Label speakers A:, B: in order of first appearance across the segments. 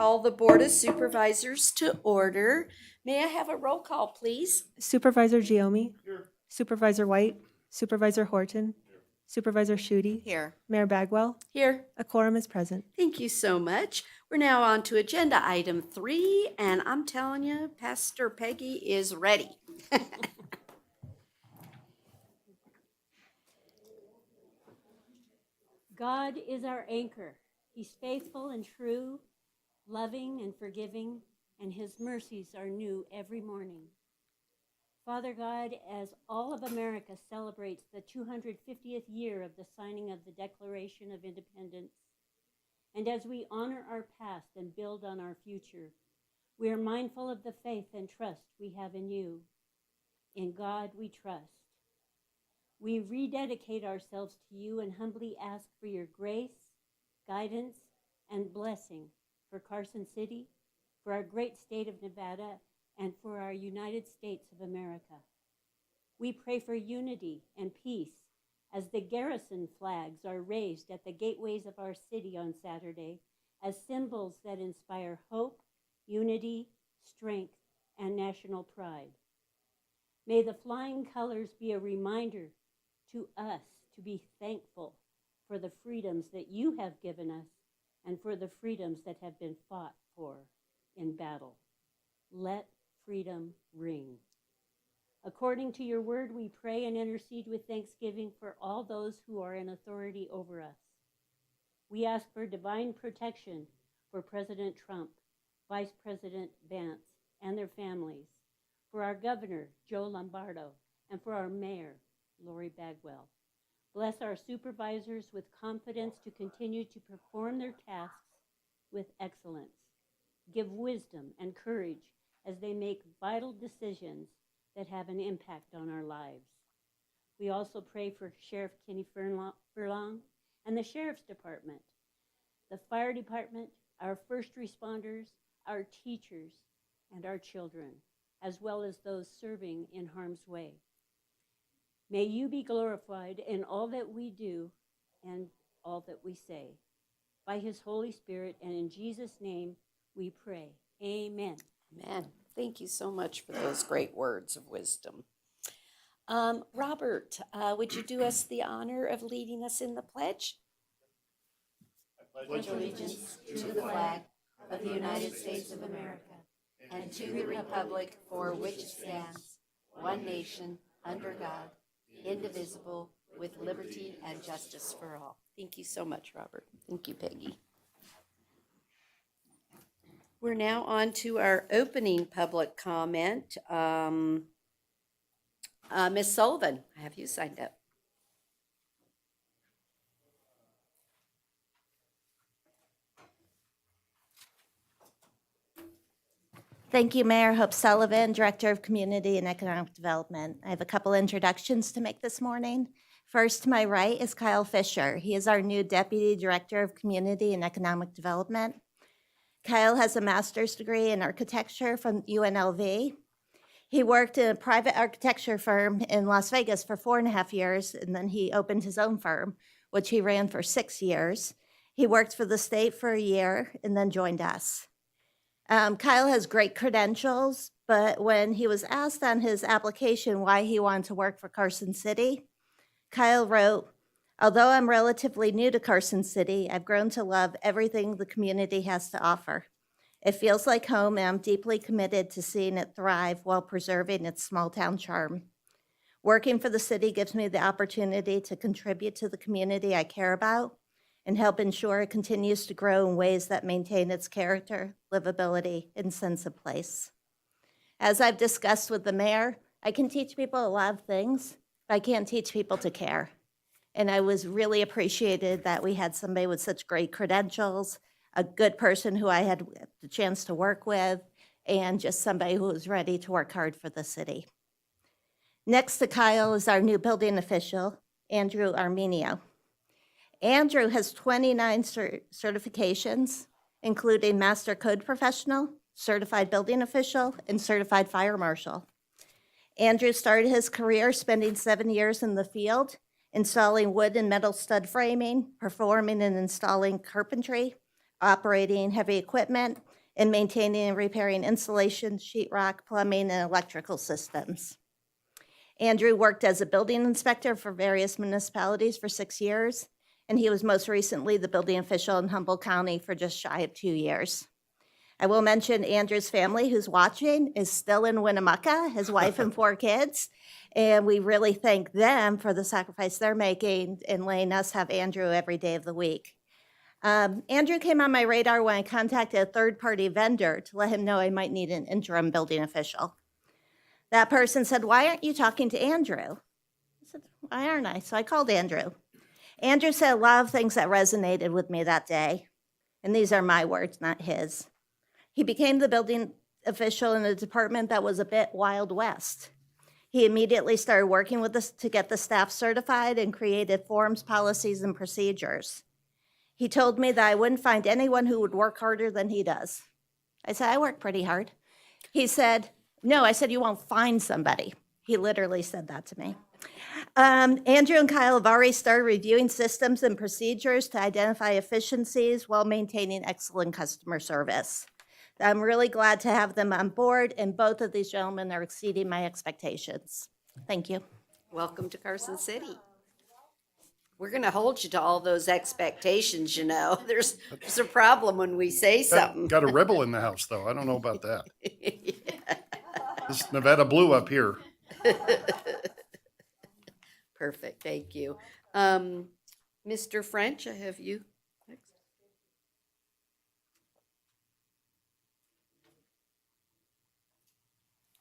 A: call the Board of Supervisors to order. May I have a roll call, please?
B: Supervisor Giomi. Here. Supervisor White. Supervisor Horton. Here. Supervisor Schutte.
A: Here.
B: Mayor Bagwell.
A: Here.
B: A quorum is present.
A: Thank you so much. We're now on to agenda item 3, and I'm telling you, Pastor Peggy is ready.
C: God is our anchor. He's faithful and true, loving and forgiving, and his mercies are new every morning. Father God, as all of America celebrates the 250th year of the signing of the Declaration of Independence, and as we honor our past and build on our future, we are mindful of the faith and trust we have in you. In God we trust. We rededicate ourselves to you and humbly ask for your grace, guidance, and blessing for Carson City, for our great state of Nevada, and for our United States of America. We pray for unity and peace as the garrison flags are raised at the gateways of our city on Saturday as symbols that inspire hope, unity, strength, and national pride. May the flying colors be a reminder to us to be thankful for the freedoms that you have given us and for the freedoms that have been fought for in battle. Let freedom ring. According to your word, we pray and intercede with thanksgiving for all those who are in authority over us. We ask for divine protection for President Trump, Vice President Vance, and their families, for our governor, Joe Lombardo, and for our mayor, Lori Bagwell. Bless our supervisors with confidence to continue to perform their tasks with excellence. Give wisdom and courage as they make vital decisions that have an impact on our lives. We also pray for Sheriff Kenny Furlong and the Sheriff's Department, the Fire Department, our first responders, our teachers, and our children, as well as those serving in harm's way. May you be glorified in all that we do and all that we say. By his Holy Spirit and in Jesus' name we pray. Amen.
A: Amen. Thank you so much for those great words of wisdom. Robert, would you do us the honor of leading us in the pledge?
D: I pledge allegiance to the flag of the United States of America and to the republic for which it stands, one nation, under God, indivisible, with liberty and justice for all.
A: Thank you so much, Robert. Thank you, Peggy. We're now on to our opening public comment. Ms. Sullivan, I have you signed up.
E: Thank you, Mayor Hope Sullivan, Director of Community and Economic Development. I have a couple introductions to make this morning. First, to my right is Kyle Fisher. He is our new Deputy Director of Community and Economic Development. Kyle has a master's degree in architecture from UNLV. He worked in a private architecture firm in Las Vegas for 4.5 years, and then he opened his own firm, which he ran for 6 years. He worked for the state for a year and then joined us. Kyle has great credentials, but when he was asked on his application why he wanted to work for Carson City, Kyle wrote, "Although I'm relatively new to Carson City, I've grown to love everything the community has to offer. It feels like home, and I'm deeply committed to seeing it thrive while preserving its small town charm. Working for the city gives me the opportunity to contribute to the community I care about and help ensure it continues to grow in ways that maintain its character, livability, and sense of place. As I've discussed with the mayor, I can teach people a lot of things, but I can't teach people to care. And I was really appreciated that we had somebody with such great credentials, a good person who I had the chance to work with, and just somebody who was ready to work hard for the city." Next to Kyle is our new building official, Andrew Armenio. Andrew has 29 certifications, including Master Code Professional, Certified Building Official, and Certified Fire Marshal. Andrew started his career spending 7 years in the field, installing wood and metal stud framing, performing and installing carpentry, operating heavy equipment, in maintaining and repairing insulation, sheetrock, plumbing, and electrical systems. Andrew worked as a building inspector for various municipalities for 6 years, and he was most recently the building official in Humboldt County for just shy of 2 years. I will mention Andrew's family, who's watching, is still in Winnemucca, his wife and 4 kids, and we really thank them for the sacrifice they're making in letting us have Andrew every day of the week. Andrew came on my radar when I contacted a third-party vendor to let him know I might need an interim building official. That person said, "Why aren't you talking to Andrew?" I said, "Why aren't I?" So I called Andrew. Andrew said a lot of things that resonated with me that day, and these are my words, not his. He became the building official in a department that was a bit Wild West. He immediately started working with us to get the staff certified and created forms, policies, and procedures. He told me that I wouldn't find anyone who would work harder than he does. I said, "I work pretty hard." He said, "No," I said, "you won't find somebody." He literally said that to me. Andrew and Kyle have already started reviewing systems and procedures to identify efficiencies while maintaining excellent customer service. I'm really glad to have them on board, and both of these gentlemen are exceeding my expectations. Thank you.
A: Welcome to Carson City. We're going to hold you to all those expectations, you know. There's a problem when we say something.
F: Got a rebel in the house, though. I don't know about that. This Nevada blue up here.
A: Perfect, thank you. Mr. French, I have you next.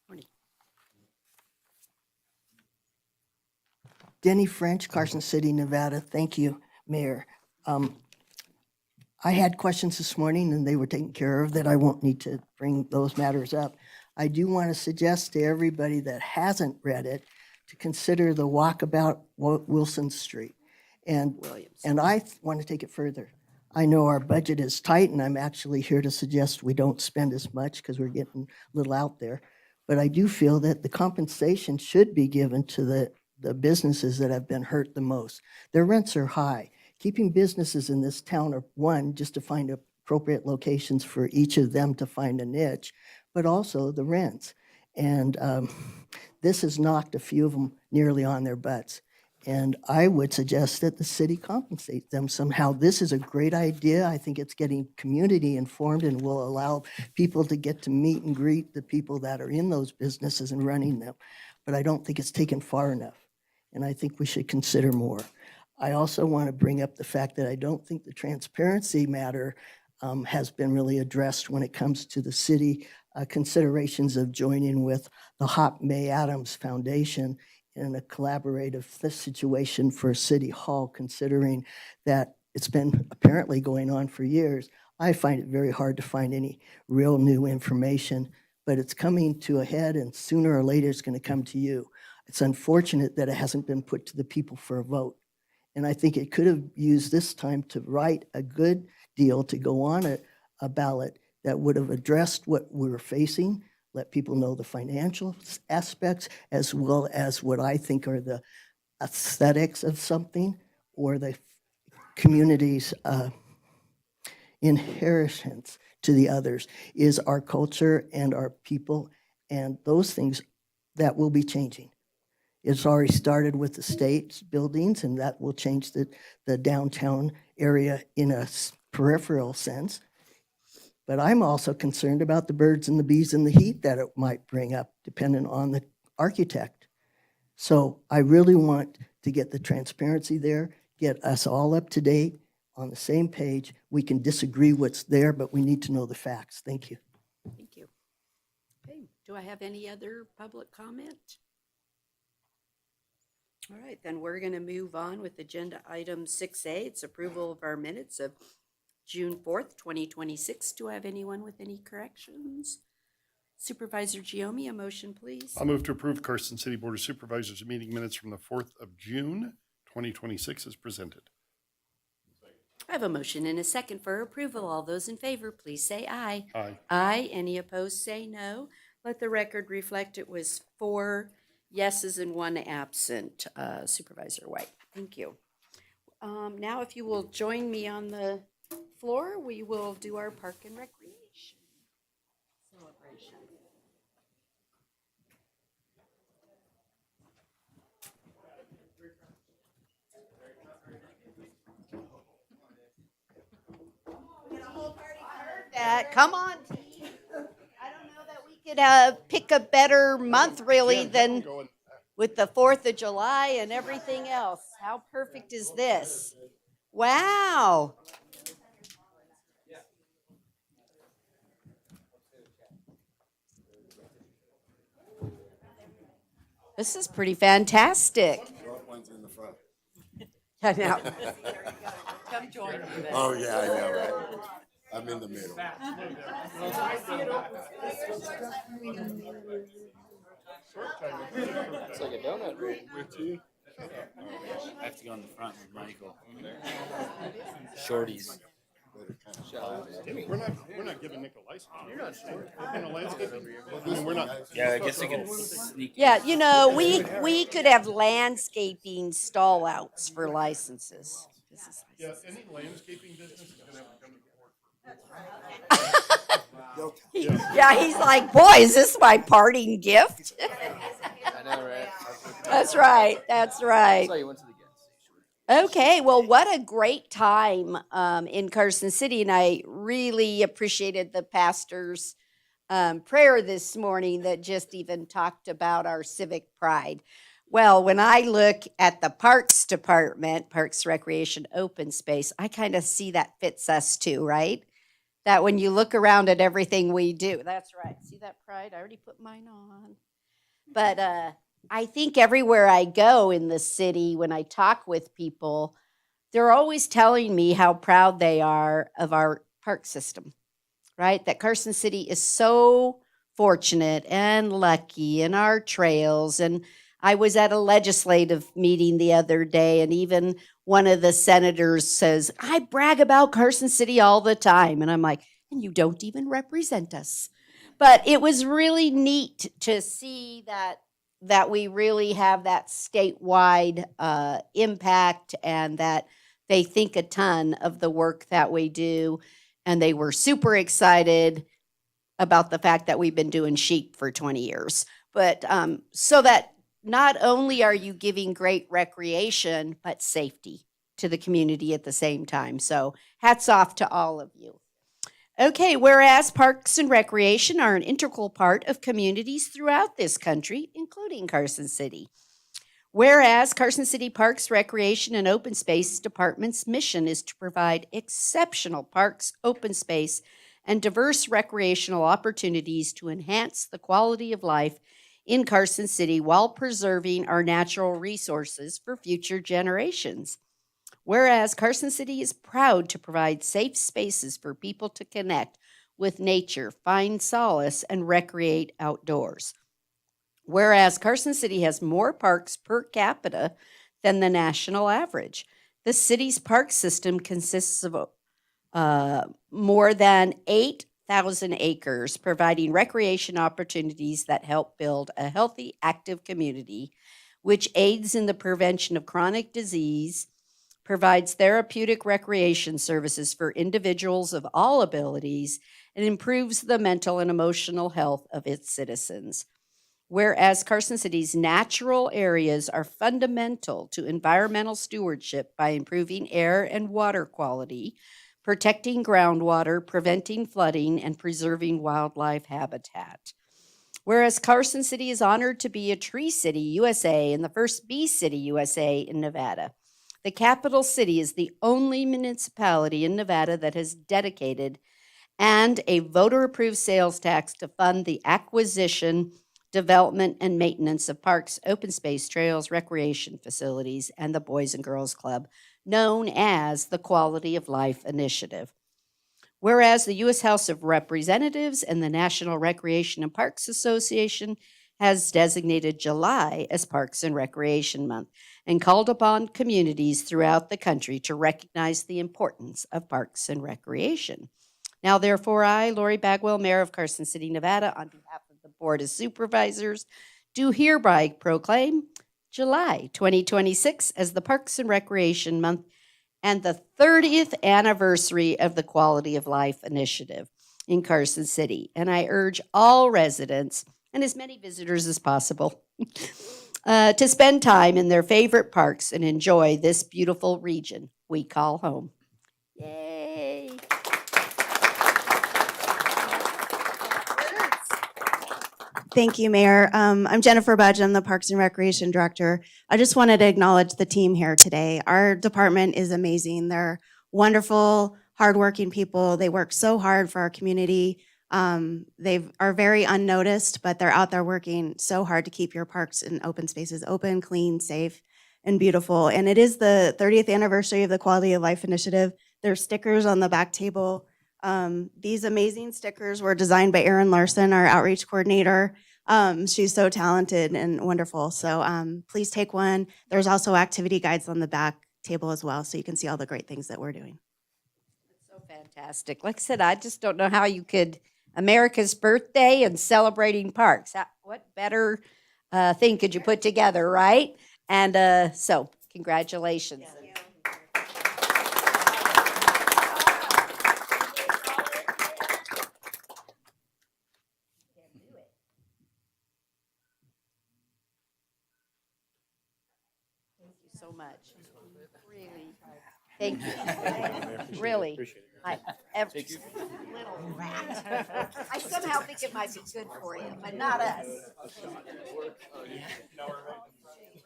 A: Morning.
G: Denny French, Carson City, Nevada. Thank you, Mayor. I had questions this morning and they were taken care of that I won't need to bring those matters up. I do want to suggest to everybody that hasn't read it to consider the walkabout Wilson Street. And I want to take it further. I know our budget is tight and I'm actually here to suggest we don't spend as much because we're getting a little out there. But I do feel that the compensation should be given to the businesses that have been hurt the most. Their rents are high. Keeping businesses in this town are, one, just to find appropriate locations for each of them to find a niche, but also the rents. And this has knocked a few of them nearly on their butts. And I would suggest that the city compensate them somehow. This is a great idea. I think it's getting community informed and will allow people to get to meet and greet the people that are in those businesses and running them. But I don't think it's taken far enough. And I think we should consider more. I also want to bring up the fact that I don't think the transparency matter has been really addressed when it comes to the city considerations of joining with the Hop May Adams Foundation in a collaborative situation for City Hall, considering that it's been apparently going on for years. I find it very hard to find any real new information, but it's coming to a head and sooner or later it's going to come to you. It's unfortunate that it hasn't been put to the people for a vote. And I think it could have used this time to write a good deal to go on a ballot that would have addressed what we were facing, let people know the financial aspects, as well as what I think are the aesthetics of something or the community's inheritance to the others is our culture and our people, and those things that will be changing. It's already started with the state's buildings, and that will change the downtown area in a peripheral sense. But I'm also concerned about the birds and the bees and the heat that it might bring up, depending on the architect. So I really want to get the transparency there, get us all up to date, on the same page. We can disagree what's there, but we need to know the facts. Thank you.
A: Thank you. Okay, do I have any other public comment? All right, then we're going to move on with agenda item 6A. It's approval of our minutes of June 4th, 2026. Do I have anyone with any corrections? Supervisor Giomi, a motion, please.
F: I'll move to approve Carson City Board of Supervisors meeting minutes from the 4th of June, 2026 as presented.
A: I have a motion and a second for approval. All those in favor, please say aye.
F: Aye.
A: Aye. Any opposed, say no. Let the record reflect it was 4 yeses and 1 absent. Supervisor White, thank you. Now, if you will join me on the floor, we will do our park and recreation. Come on, team. I don't know that we could pick a better month really than with the 4th of July and everything else. How perfect is this? Wow. This is pretty fantastic.
H: One's in the front.
A: I know. Come join me.
H: Oh, yeah, I know, right? I'm in the middle.
I: It's like a donut ring.
H: With you?
I: I have to go in the front with Michael. Shorties.
F: We're not giving Nick a license. You're not sure. We're gonna landscape it. We're not.
I: Yeah, I guess I can sneak.
A: Yeah, you know, we could have landscaping stall outs for licenses.
F: Yeah, any landscaping business is gonna have to come to court.
A: Yeah, he's like, boy, is this my parting gift?
I: I know, right?
A: That's right. That's right.
I: So you went to the gas station.
A: Okay, well, what a great time in Carson City, and I really appreciated the pastor's prayer this morning that just even talked about our civic pride. Well, when I look at the Parks Department, Parks, Recreation, Open Space, I kind of see that fits us too, right? That when you look around at everything we do, that's right. See that pride? I already put mine on. But I think everywhere I go in the city, when I talk with people, they're always telling me how proud they are of our park system, right? That Carson City is so fortunate and lucky in our trails. And I was at a legislative meeting the other day, and even one of the senators says, I brag about Carson City all the time. And I'm like, and you don't even represent us. But it was really neat to see that we really have that statewide impact, and that they think a ton of the work that we do. And they were super excited about the fact that we've been doing sheep for 20 years. But so that not only are you giving great recreation, but safety to the community at the same time. So hats off to all of you. Okay, whereas parks and recreation are an integral part of communities throughout this country, including Carson City. Whereas Carson City Parks, Recreation, and Open Space Department's mission is to provide exceptional parks, open space, and diverse recreational opportunities to enhance the quality of life in Carson City while preserving our natural resources for future generations. Whereas Carson City is proud to provide safe spaces for people to connect with nature, find solace, and recreate outdoors. Whereas Carson City has more parks per capita than the national average. The city's park system consists of more than 8,000 acres, providing recreation opportunities that help build a healthy, active community, which aids in the prevention of chronic disease, provides therapeutic recreation services for individuals of all abilities, and improves the mental and emotional health of its citizens. Whereas Carson City's natural areas are fundamental to environmental stewardship by improving air and water quality, protecting groundwater, preventing flooding, and preserving wildlife habitat. Whereas Carson City is honored to be a Tree City USA and the first Bee City USA in Nevada. The capital city is the only municipality in Nevada that has dedicated and a voter-approved sales tax to fund the acquisition, development, and maintenance of parks, open space, trails, recreation facilities, and the Boys and Girls Club, known as the Quality of Life Initiative. Whereas the U.S. House of Representatives and the National Recreation and Parks Association has designated July as Parks and Recreation Month and called upon communities throughout the country to recognize the importance of parks and recreation. Now, therefore, I, Lori Bagwell, Mayor of Carson City, Nevada, on behalf of the Board of Supervisors, do hereby proclaim July 2026 as the Parks and Recreation Month and the 30th anniversary of the Quality of Life Initiative in Carson City. And I urge all residents and as many visitors as possible to spend time in their favorite parks and enjoy this beautiful region we call home. Yay!
J: Thank you, Mayor. I'm Jennifer Budge. I'm the Parks and Recreation Director. I just wanted to acknowledge the team here today. Our department is amazing. They're wonderful, hardworking people. They work so hard for our community. They are very unnoticed, but they're out there working so hard to keep your parks and open spaces open, clean, safe, and beautiful. And it is the 30th anniversary of the Quality of Life Initiative. There's stickers on the back table. These amazing stickers were designed by Erin Larson, our outreach coordinator. She's so talented and wonderful. So please take one. There's also activity guides on the back table as well, so you can see all the great things that we're doing.
A: So fantastic. Like I said, I just don't know how you could, America's birthday and celebrating parks. What better thing could you put together, right? And so congratulations. So much. Really. Thank you. Really. Little rat. I somehow think it might be good for you, but not us.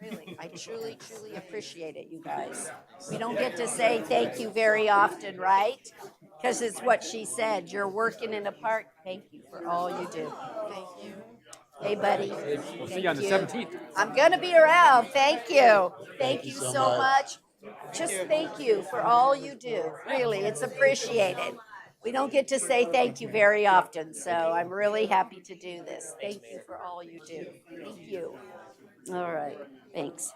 A: Really, I truly, truly appreciate it, you guys. We don't get to say thank you very often, right? Because it's what she said. You're working in a park. Thank you for all you do. Thank you. Hey, buddy.
I: We'll see you on the 17th.
A: I'm going to be around. Thank you. Thank you so much. Just thank you for all you do. Really, it's appreciated. We don't get to say thank you very often, so I'm really happy to do this. Thank you for all you do. Thank you. All right, thanks.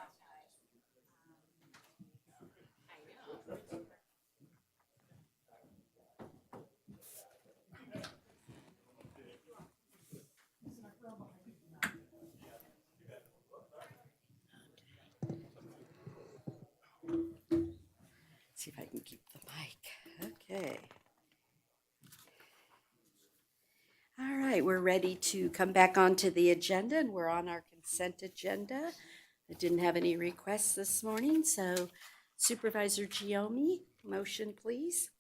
A: See if I can keep the mic. Okay. All right, we're ready to come back onto the agenda, and we're on our consent agenda. I didn't have any requests this morning, so Supervisor Giomi, motion, please.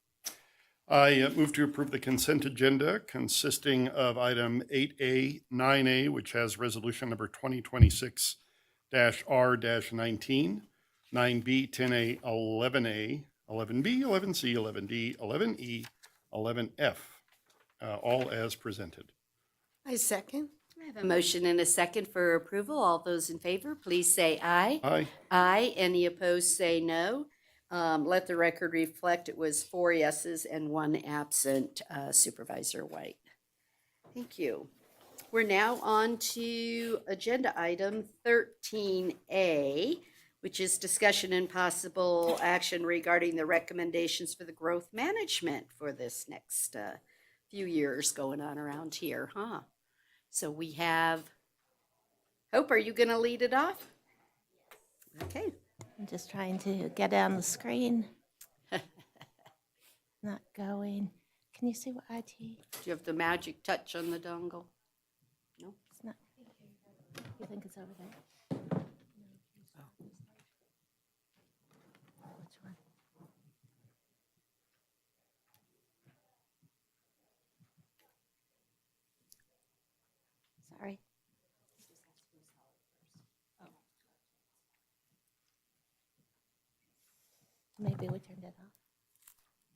F: I move to approve the consent agenda consisting of item 8A, 9A, which has resolution number 2026-R-19, 9B, 10A, 11A, 11B, 11C, 11D, 11E, 11F, all as presented.
D: I second.
A: I have a motion and a second for approval. All those in favor, please say aye.
F: Aye.
A: Aye. Any opposed, say no. Let the record reflect it was 4 yeses and 1 absent, Supervisor White. Thank you. We're now on to agenda item 13A, which is discussion and possible action regarding the recommendations for the growth management for this next few years going on around here, huh? So we have, Hope, are you going to lead it off? Okay.
E: I'm just trying to get it on the screen. Not going. Can you see what IT?
A: Do you have the magic touch on the dongle? No?
E: It's not. You think it's over there? Which one? Sorry. Maybe we turned it off.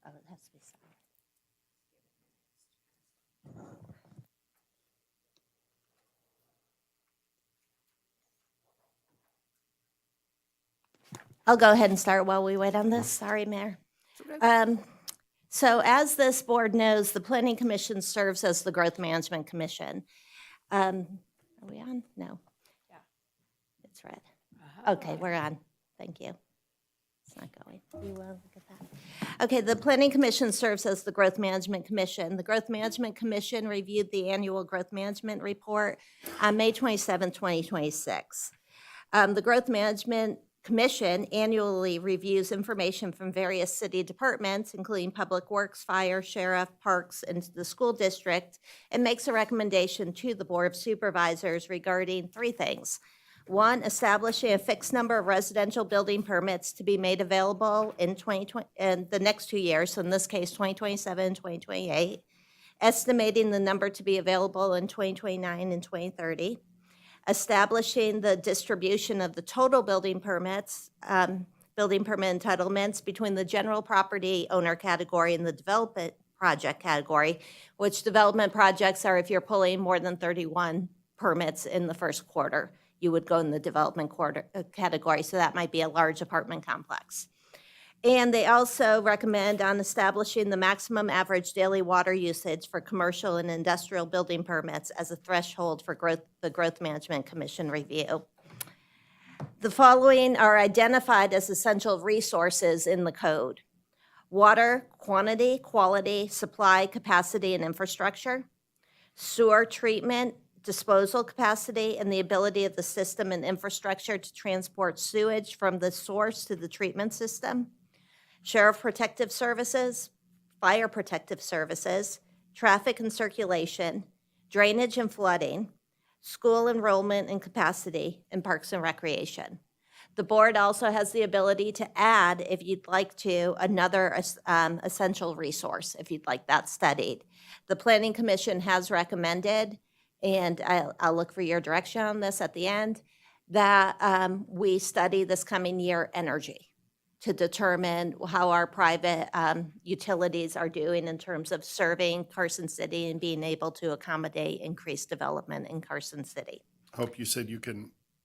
E: Oh, it has to be silent. I'll go ahead and start while we wait on this. Sorry, Mayor. So as this board knows, the Planning Commission serves as the Growth Management Commission. Are we on? No. Yeah. It's red. Okay, we're on. Thank you. It's not going. You will look at that. Okay, the Planning Commission serves as the Growth Management Commission. The Growth Management Commission reviewed the annual Growth Management Report on May 27, 2026. The Growth Management Commission annually reviews information from various city departments, including Public Works, Fire, Sheriff, Parks, and the school district, and makes a recommendation to the Board of Supervisors regarding 3 things. 1, establishing a fixed number of residential building permits to be made available in 2020 and the next 2 years, so in this case, 2027 and 2028. estimating the number to be available in 2029 and 2030, establishing the distribution of the total building permits, building permit entitlements between the general property owner category and the development project category, which development projects are if you're pulling more than 31 permits in the first quarter, you would go in the development category, so that might be a large apartment complex. And they also recommend on establishing the maximum average daily water usage for commercial and industrial building permits as a threshold for the Growth Management Commission review. The following are identified as essential resources in the code: water, quantity, quality, supply, capacity, and infrastructure; sewer treatment, disposal capacity, and the ability of the system and infrastructure to transport sewage from the source to the treatment system; sheriff protective services, fire protective services, traffic and circulation, drainage and flooding, school enrollment and capacity, and parks and recreation. The board also has the ability to add, if you'd like to, another essential resource, if you'd like that studied. The Planning Commission has recommended, and I'll look for your direction on this at the end, that we study this coming year energy to determine how our private utilities are doing in terms of serving Carson City and being able to accommodate increased development in Carson City.
F: I hope you said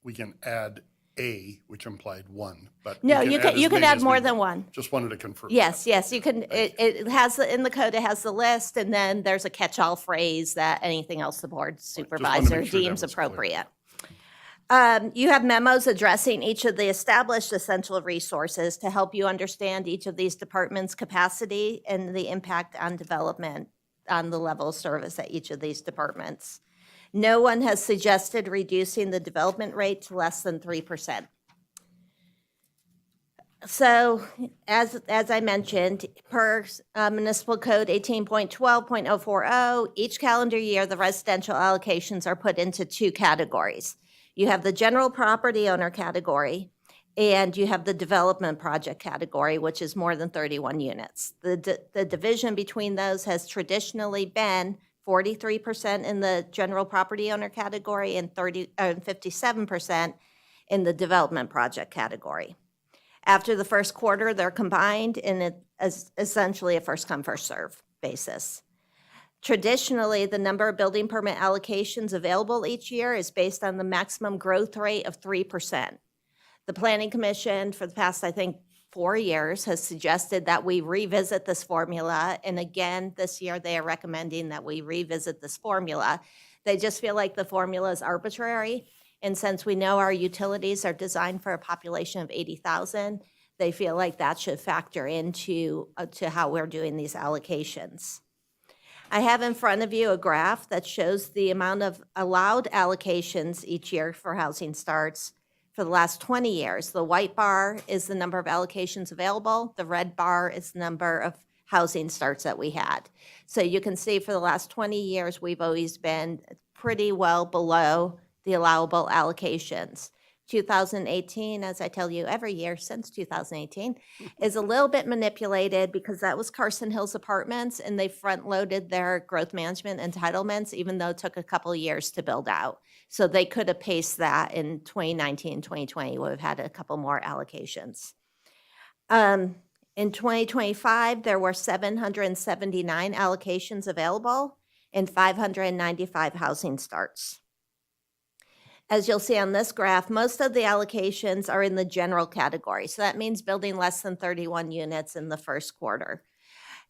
F: we can add a, which implied one, but.
E: No,
F: we
E: you
F: add
E: can
F: as
E: you can
F: many
E: add
F: as
E: more
F: we
E: than
F: want.
E: one.
F: Just wanted to confirm.
E: Yes, yes, you can. It has in the code. It has the list, and then there's a catch-all phrase that anything else the board
F: wanted to
E: supervisor
F: make sure that
E: deems
F: was clear.
E: appropriate. You have memos addressing each of the established essential resources to help you understand each of these departments' capacity and the impact on development on the level of service at each of these departments. No one has suggested reducing the development rate to less than 3%. So, as I mentioned, per Municipal Code 18.12.040, each calendar year, the residential allocations are put into two categories. You have the general property owner category, and you have the development project category, which is more than 31 units. The division between those has traditionally been 43% in the general property owner category and 57% in the development project category. After the first quarter, they're combined, and it is essentially a first-come, first-served basis. Traditionally, the number of building permit allocations available each year is based on the maximum growth rate of 3%. The Planning Commission, for the past, I think, 4 years, has suggested that we revisit this formula, and again, this year, they are recommending that we revisit this formula. They just feel like the formula is arbitrary. And since we know our utilities are designed for a population of 80,000, they feel like that should factor into to how we're doing these allocations. I have in front of you a graph that shows the amount of allowed allocations each year for housing starts for the last 20 years. The white bar is the number of allocations available. The red bar is the number of housing starts that we had. So you can see for the last 20 years, we've always been pretty well below the allowable allocations. 2018, as I tell you every year since 2018, is a little bit manipulated because that was Carson Hills Apartments, and they front-loaded their growth management entitlements, even though it took a couple of years to build out. So they could have paced that in 2019, 2020, would have had a couple more allocations. In 2025, there were 779 allocations available and 595 housing starts. As you'll see on this graph, most of the allocations are in the general category. So that means building less than 31 units in the first quarter.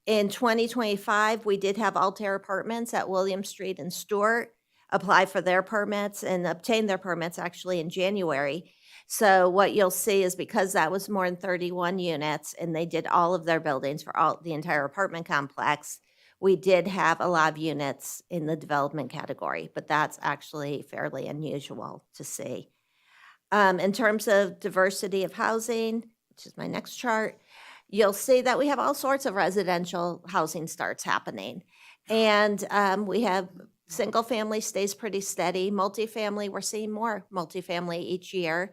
E: In 2025, we did have Altair Apartments at William Street and Stewart apply for their permits and obtain their permits actually in January. So what you'll see is because that was more than 31 units and they did all of their buildings for the entire apartment complex, we did have a lot of units in the development category, but that's actually fairly unusual to see. In terms of diversity of housing, which is my next chart, you'll see that we have all sorts of residential housing starts happening. And we have single family stays pretty steady. Multifamily, we're seeing more multifamily each year,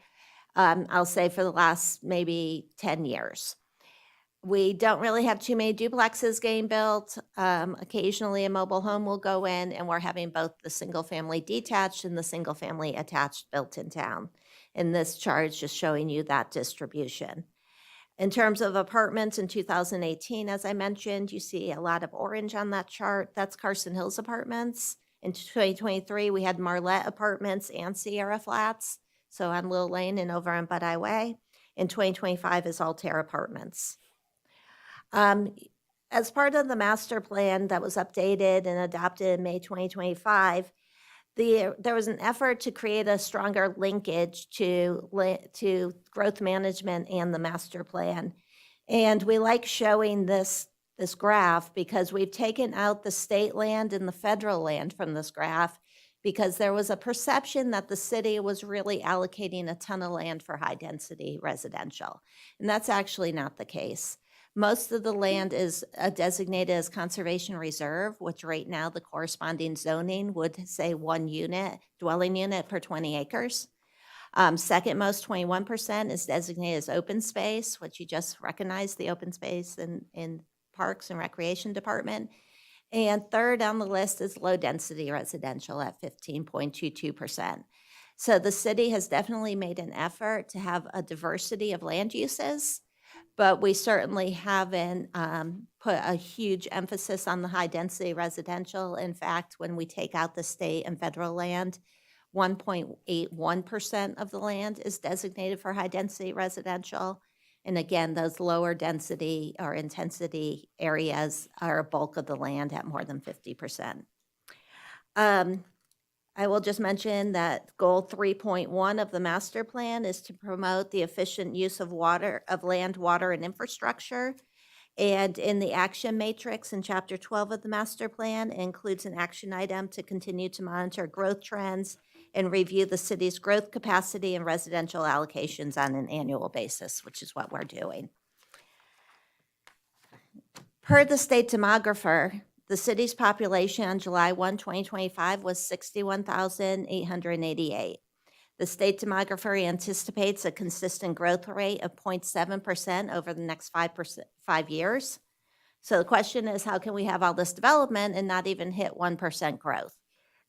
E: I'll say for the last maybe 10 years. We don't really have too many duplexes getting built. Occasionally, a mobile home will go in, and we're having both the single-family detached and the single-family attached built in town. And this chart is just showing you that distribution. In terms of apartments in 2018, as I mentioned, you see a lot of orange on that chart. That's Carson Hills Apartments. In 2023, we had Marlette Apartments and Sierra Flats, so on Little Lane and over on Bud Way. In 2025 is Altair Apartments. As part of the master plan that was updated and adopted in May 2025, there was an effort to create a stronger linkage to growth management and the master plan. And we like showing this graph because we've taken out the state land and the federal land from this graph because there was a perception that the city was really allocating a ton of land for high-density residential. And that's actually not the case. Most of the land is designated as conservation reserve, which right now the corresponding zoning would say 1 unit, dwelling unit per 20 acres. Second most, 21%, is designated as open space, which you just recognized the open space in Parks and Recreation Department. And third on the list is low-density residential at 15.22%. So the city has definitely made an effort to have a diversity of land uses, but we certainly haven't put a huge emphasis on the high-density residential. In fact, when we take out the state and federal land, 1.81% of the land is designated for high-density residential. And again, those lower density or intensity areas are a bulk of the land at more than 50%. I will just mention that goal 3.1 of the master plan is to promote the efficient use of land, water, and infrastructure. And in the action matrix in chapter 12 of the master plan, it includes an action item to continue to monitor growth trends and review the city's growth capacity and residential allocations on an annual basis, which is what we're doing. Per the state demographer, the city's population on July 1, 2025 was 61,888. The state demographer anticipates a consistent growth rate of 0.7% over the next 5 years. So the question is, how can we have all this development and not even hit 1% growth?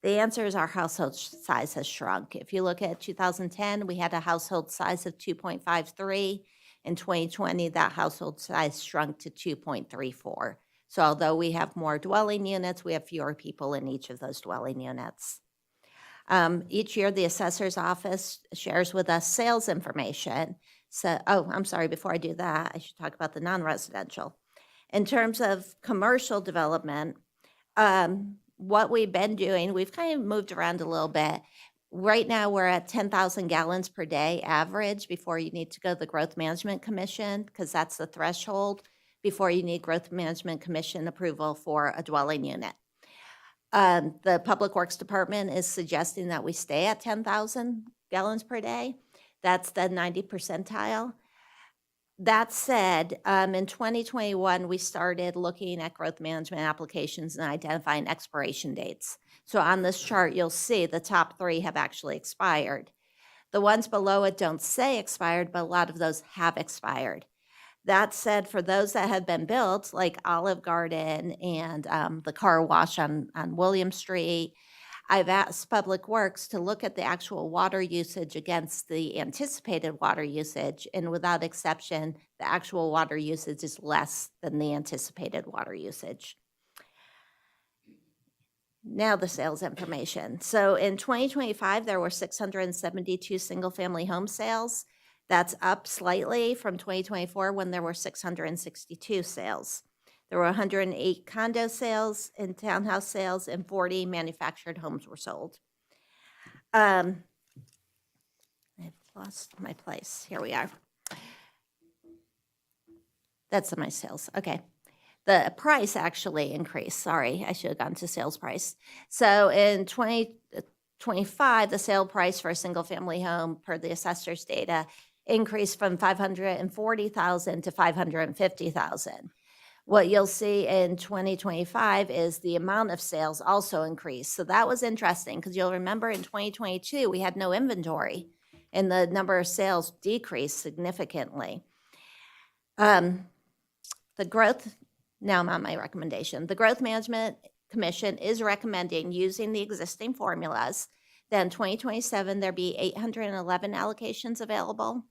E: The answer is our household size has shrunk. If you look at 2010, we had a household size of 2.53. In 2020, that household size shrunk to 2.34. So although we have more dwelling units, we have fewer people in each of those dwelling units. Each year, the assessor's office shares with us sales information. So, I'm sorry, before I do that, I should talk about the non-residential. In terms of commercial development, what we've been doing, we've kind of moved around a little bit. Right now, we're at 10,000 gallons per day average before you need to go to the Growth Management Commission, because that's the threshold before you need Growth Management Commission approval for a dwelling unit. The Public Works Department is suggesting that we stay at 10,000 gallons per day. That's the 90 percentile. That said, in 2021, we started looking at growth management applications and identifying expiration dates. So on this chart, you'll see the top 3 have actually expired. The ones below it don't say expired, but a lot of those have expired. That said, for those that have been built, like Olive Garden and the car wash on William Street, I've asked Public Works to look at the actual water usage against the anticipated water usage, and without exception, the actual water usage is less than the anticipated water usage. Now the sales information. So in 2025, there were 672 single-family home sales. That's up slightly from 2024 when there were 662 sales. There were 108 condo sales and townhouse sales, and 40 manufactured homes were sold. I've lost my place. Here we are. That's my sales. Okay. The price actually increased. Sorry, I should have gone to sales price. So in 2025, the sale price for a single-family home per the assessor's data increased from $540,000 to $550,000. What you'll see in 2025 is the amount of sales also increased. So that was interesting because you'll remember in 2022, we had no inventory and the number of sales decreased significantly. Now I'm on my recommendation. The Growth Management Commission is recommending using the existing formulas. Then 2027, there be 811 allocations available.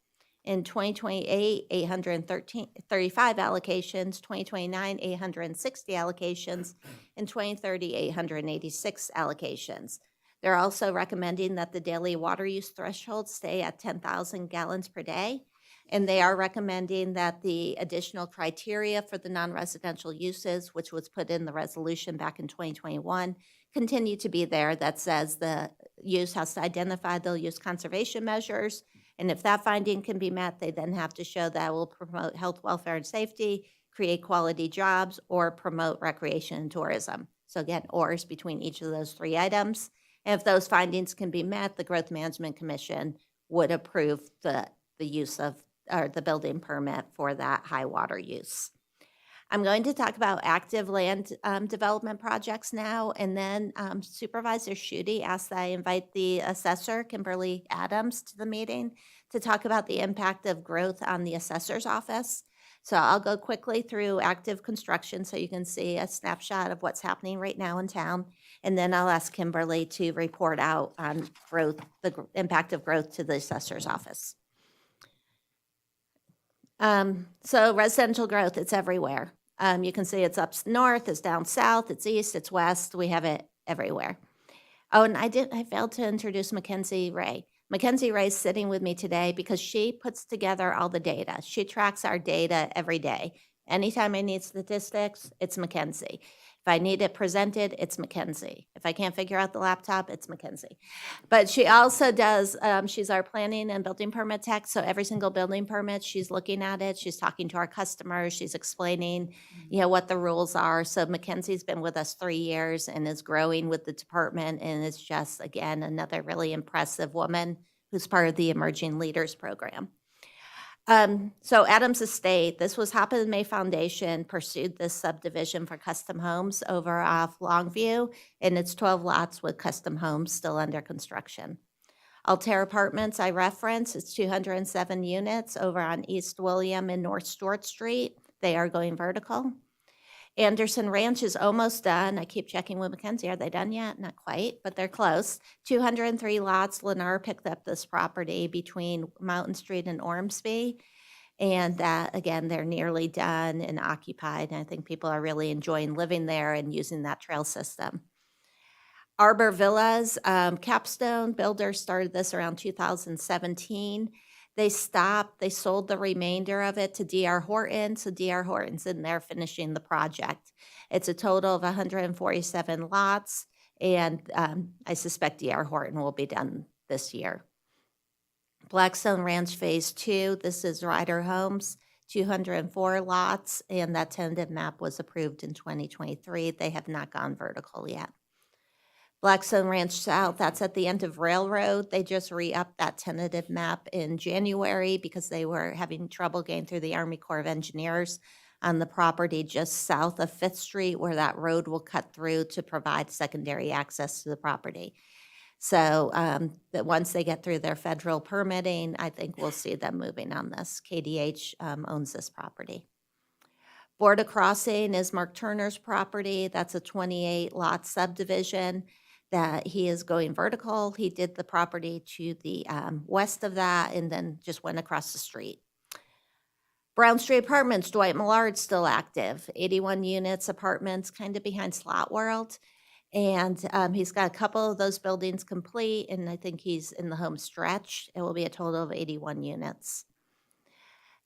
E: In 2028, 835 allocations, 2029, 860 allocations, in 2030, 886 allocations. They're also recommending that the daily water use threshold stay at 10,000 gallons per day. And they are recommending that the additional criteria for the non-residential uses, which was put in the resolution back in 2021, continue to be there. That says the use has to identify they'll use conservation measures. And if that finding can be met, they then have to show that will promote health, welfare, and safety, create quality jobs, or promote recreation and tourism. So again, ors between each of those three items. And if those findings can be met, the Growth Management Commission would approve the use of, or the building permit for that high water use. I'm going to talk about active land development projects now, and then Supervisor Schutte asked that I invite the assessor, Kimberly Adams, to the meeting to talk about the impact of growth on the assessor's office. So I'll go quickly through active construction so you can see a snapshot of what's happening right now in town. And then I'll ask Kimberly to report out on growth, the impact of growth to the assessor's office. So residential growth, it's everywhere. You can see it's up north, it's down south, it's east, it's west. We have it everywhere. Oh, and I failed to introduce Mackenzie Ray. Mackenzie Ray's sitting with me today because she puts together all the data. She tracks our data every day. Anytime I need statistics, it's Mackenzie. If I need it presented, it's Mackenzie. If I can't figure out the laptop, it's Mackenzie. But she also does, she's our planning and building permit tech. So every single building permit, she's looking at it. She's talking to our customers. She's explaining, what the rules are. So Mackenzie's been with us 3 years and is growing with the department. And is just, again, another really impressive woman who's part of the Emerging Leaders Program. So Adams Estate, this was Hop and May Foundation pursued this subdivision for custom homes over off Longview, and it's 12 lots with custom homes still under construction. Altair Apartments, I reference, it's 207 units over on East William and North Stewart Street. They are going vertical. Anderson Ranch is almost done. I keep checking with Mackenzie. Are they done yet? Not quite, but they're close. 203 lots. Lennar picked up this property between Mountain Street and Ormsby. And that, again, they're nearly done and occupied. And I think people are really enjoying living there and using that trail system. Arbor Villas, Capstone Builders started this around 2017. They stopped, they sold the remainder of it to D.R. Horton. So D.R. Horton's in there finishing the project. It's a total of 147 lots, and I suspect D.R. Horton will be done this year. Blackstone Ranch Phase 2, this is Ryder Homes, 204 lots, and that tentative map was approved in 2023. They have not gone vertical yet. Blackstone Ranch South, that's at the end of Railroad. They just re-upped that tentative map in January because they were having trouble getting through the Army Corps of Engineers on the property just south of 5th Street where that road will cut through to provide secondary access to the property. So that once they get through their federal permitting, I think we'll see them moving on this. KDH owns this property. Border Crossing is Mark Turner's property. That's a 28-lot subdivision that he is going vertical. He did the property to the west of that and then just went across the street. Brown Street Apartments, Dwight Millard's still active. 81 units, apartments, kind of behind Slot World. And he's got a couple of those buildings complete, and I think he's in the home stretch. It will be a total of 81 units.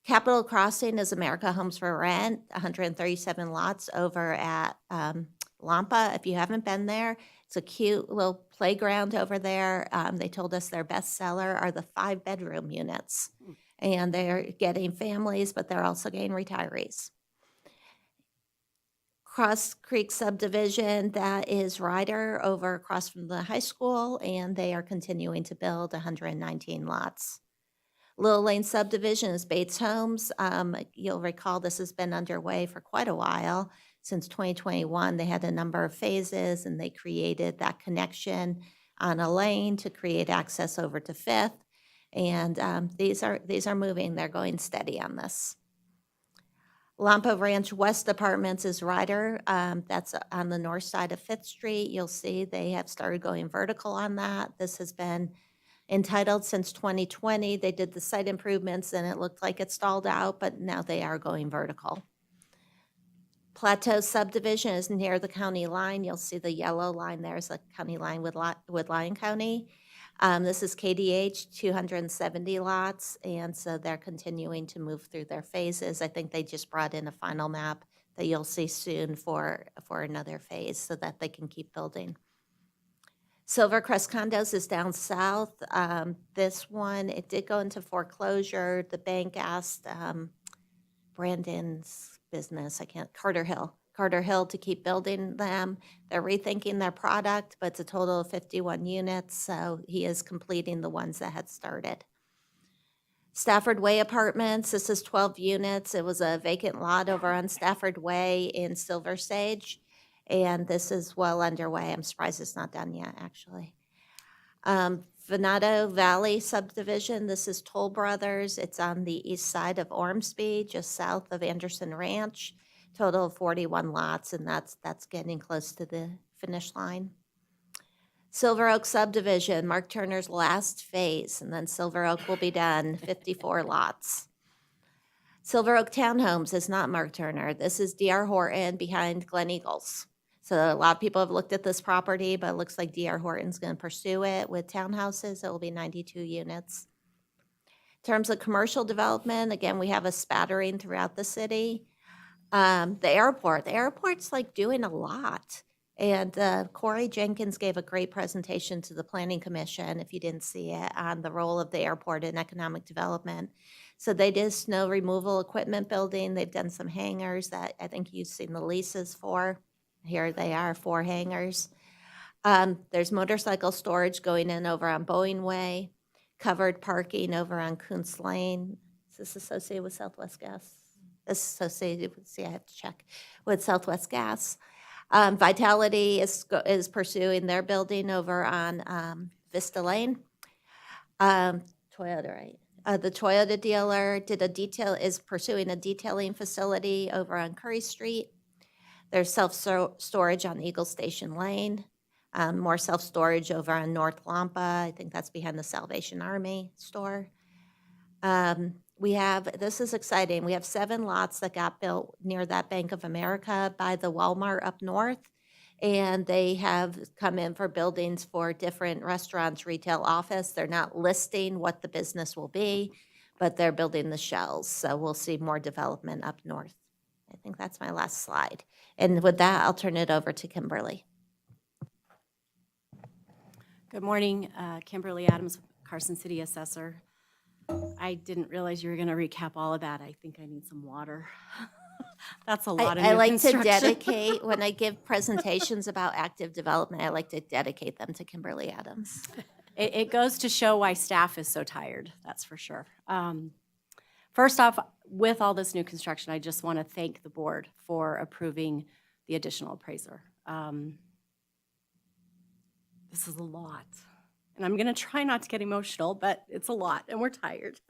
E: Capitol Crossing is America Homes for Rent, 137 lots over at Lampa. If you haven't been there, it's a cute little playground over there. They told us their best seller are the 5-bedroom units. And they're getting families, but they're also getting retirees. Cross Creek subdivision, that is Ryder over across from the high school, and they are continuing to build 119 lots. Little Lane subdivision is Bates Homes. You'll recall this has been underway for quite a while. Since 2021, they had a number of phases, and they created that connection on a lane to create access over to 5th. And these are moving. They're going steady on this. Lampa Ranch West Apartments is Ryder. That's on the north side of Fifth Street. You'll see they have started going vertical on that. This has been entitled since 2020. They did the site improvements and it looked like it stalled out, but now they are going vertical. Plateau subdivision is near the county line. You'll see the yellow line there is the county line with Lyon County. This is KDH, 270 lots, and so they're continuing to move through their phases. I think they just brought in a final map that you'll see soon for another phase so that they can keep building. Silvercrest Condos is down south. This one, it did go into foreclosure. The bank asked Brandon's business, Carter Hill to keep building them. They're rethinking their product, but it's a total of 51 units, so he is completing the ones that had started. Stafford Way Apartments, this is 12 units. It was a vacant lot over on Stafford Way in Silver Sage, and this is well underway. I'm surprised it's not done yet, actually. Venado Valley subdivision, this is Toll Brothers. It's on the east side of Ormsby, just south of Anderson Ranch. Total of 41 lots, and that's getting close to the finish line. Silver Oak subdivision, Mark Turner's last phase, and then Silver Oak will be done, 54 lots. Silver Oak Townhomes is not Mark Turner. This is D.R. Horton behind Glen Eagles. So a lot of people have looked at this property, but it looks like D.R. Horton's going to pursue it with townhouses. It will be 92 units. In terms of commercial development, again, we have a spattering throughout the city. The airport's like doing a lot. And Corey Jenkins gave a great presentation to the Planning Commission, if you didn't see it, on the role of the airport in economic development. So they did snow removal equipment building. They've done some hangars that I think you've seen the leases for. Here they are, 4 hangars. There's motorcycle storage going in over on Boeing Way, covered parking over on Kuntz Lane. Is this associated with Southwest Gas? This is associated with, I have to check, with Southwest Gas. Vitality is pursuing their building over on Vista Lane. Toyota, right? The Toyota dealer is pursuing a detailing facility over on Curry Street. There's self-storage on Eagle Station Lane. More self-storage over on North Lampa. I think that's behind the Salvation Army store. This is exciting. We have 7 lots that got built near that Bank of America by the Walmart up north. And they have come in for buildings for different restaurants, retail, office. They're not listing what the business will be, but they're building the shells. So we'll see more development up north. I think that's my last slide. And with that, I'll turn it over to Kimberly.
K: Good morning, Kimberly Adams, Carson City Assessor. I didn't realize you were going to recap all of that. I think I need some water. That's a lot of
E: I
K: new
E: like to
K: construction.
E: dedicate, when I give presentations about active development, I like to dedicate them to Kimberly Adams.
K: It goes to show why staff is so tired, that's for sure. First off, with all this new construction, I just want to thank the board for approving the additional appraiser. This is a lot. And I'm going to try not to get emotional, but it's a lot, and we're tired.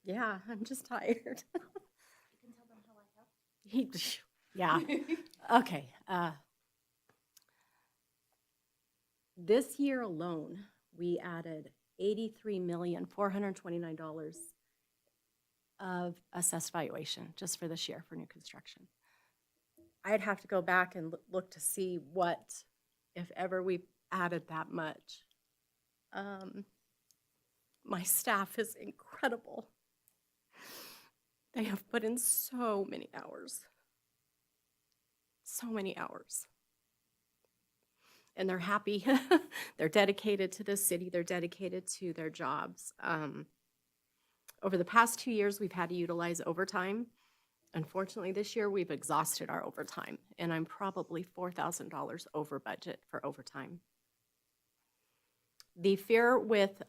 K: Yeah, I'm just tired. Yeah. Okay. This year alone, we added $83,429 of assessed valuation just for this year for new construction. I'd have to go back and look to see what, if ever we've added that much. My staff is incredible. They have put in so many hours. So many hours. And they're happy. They're dedicated to the city. They're dedicated to their jobs. Over the past 2 years, we've had to utilize overtime. Unfortunately, this year, we've exhausted our overtime, and I'm probably $4,000 over budget for overtime. The fear with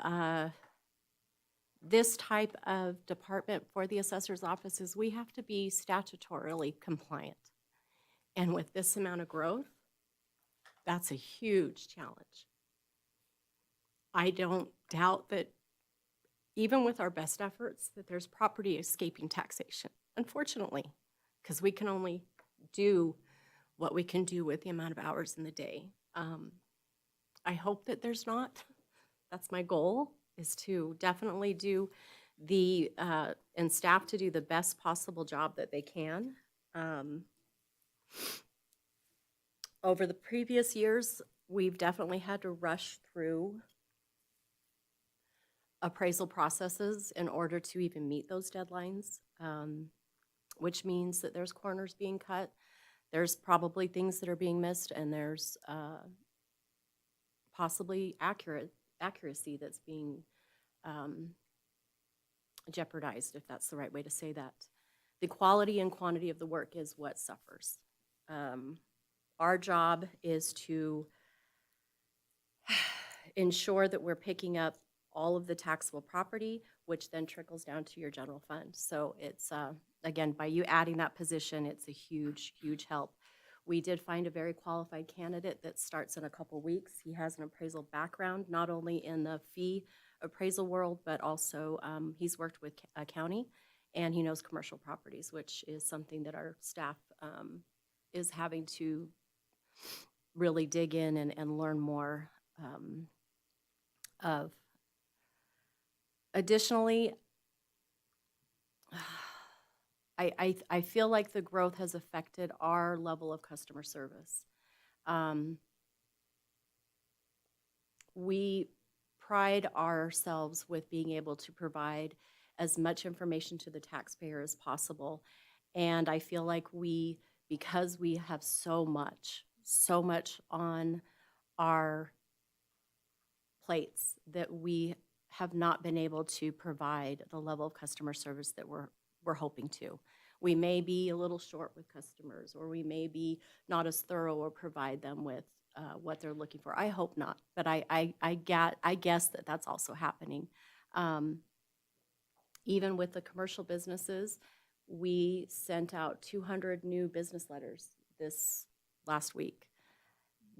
K: this type of department for the assessor's office is we have to be statutorily compliant. And with this amount of growth, that's a huge challenge. I don't doubt that even with our best efforts, that there's property escaping taxation, unfortunately, because we can only do what we can do with the amount of hours in the day. I hope that there's not. That's my goal, is to definitely do and staff to do the best possible job that they can. Over the previous years, we've definitely had to rush through appraisal processes in order to even meet those deadlines, which means that there's corners being cut. There's probably things that are being missed, and there's possibly accuracy that's being jeopardized, if that's the right way to say that. The quality and quantity of the work is what suffers. Our job is to ensure that we're picking up all of the taxable property, which then trickles down to your general fund. So it's, again, by you adding that position, it's a huge, huge help. We did find a very qualified candidate that starts in a couple weeks. He has an appraisal background, not only in the fee appraisal world, but also he's worked with a county, and he knows commercial properties, which is something that our staff is having to really dig in and learn more of. Additionally, I feel like the growth has affected our level of customer service. We pride ourselves with being able to provide as much information to the taxpayer as possible. And I feel like because we have so much on our plates, that we have not been able to provide the level of customer service that we're hoping to. We may be a little short with customers, or we may be not as thorough or provide them with what they're looking for. I hope not, but I guess that that's also happening. Even with the commercial businesses, we sent out 200 new business letters this last week.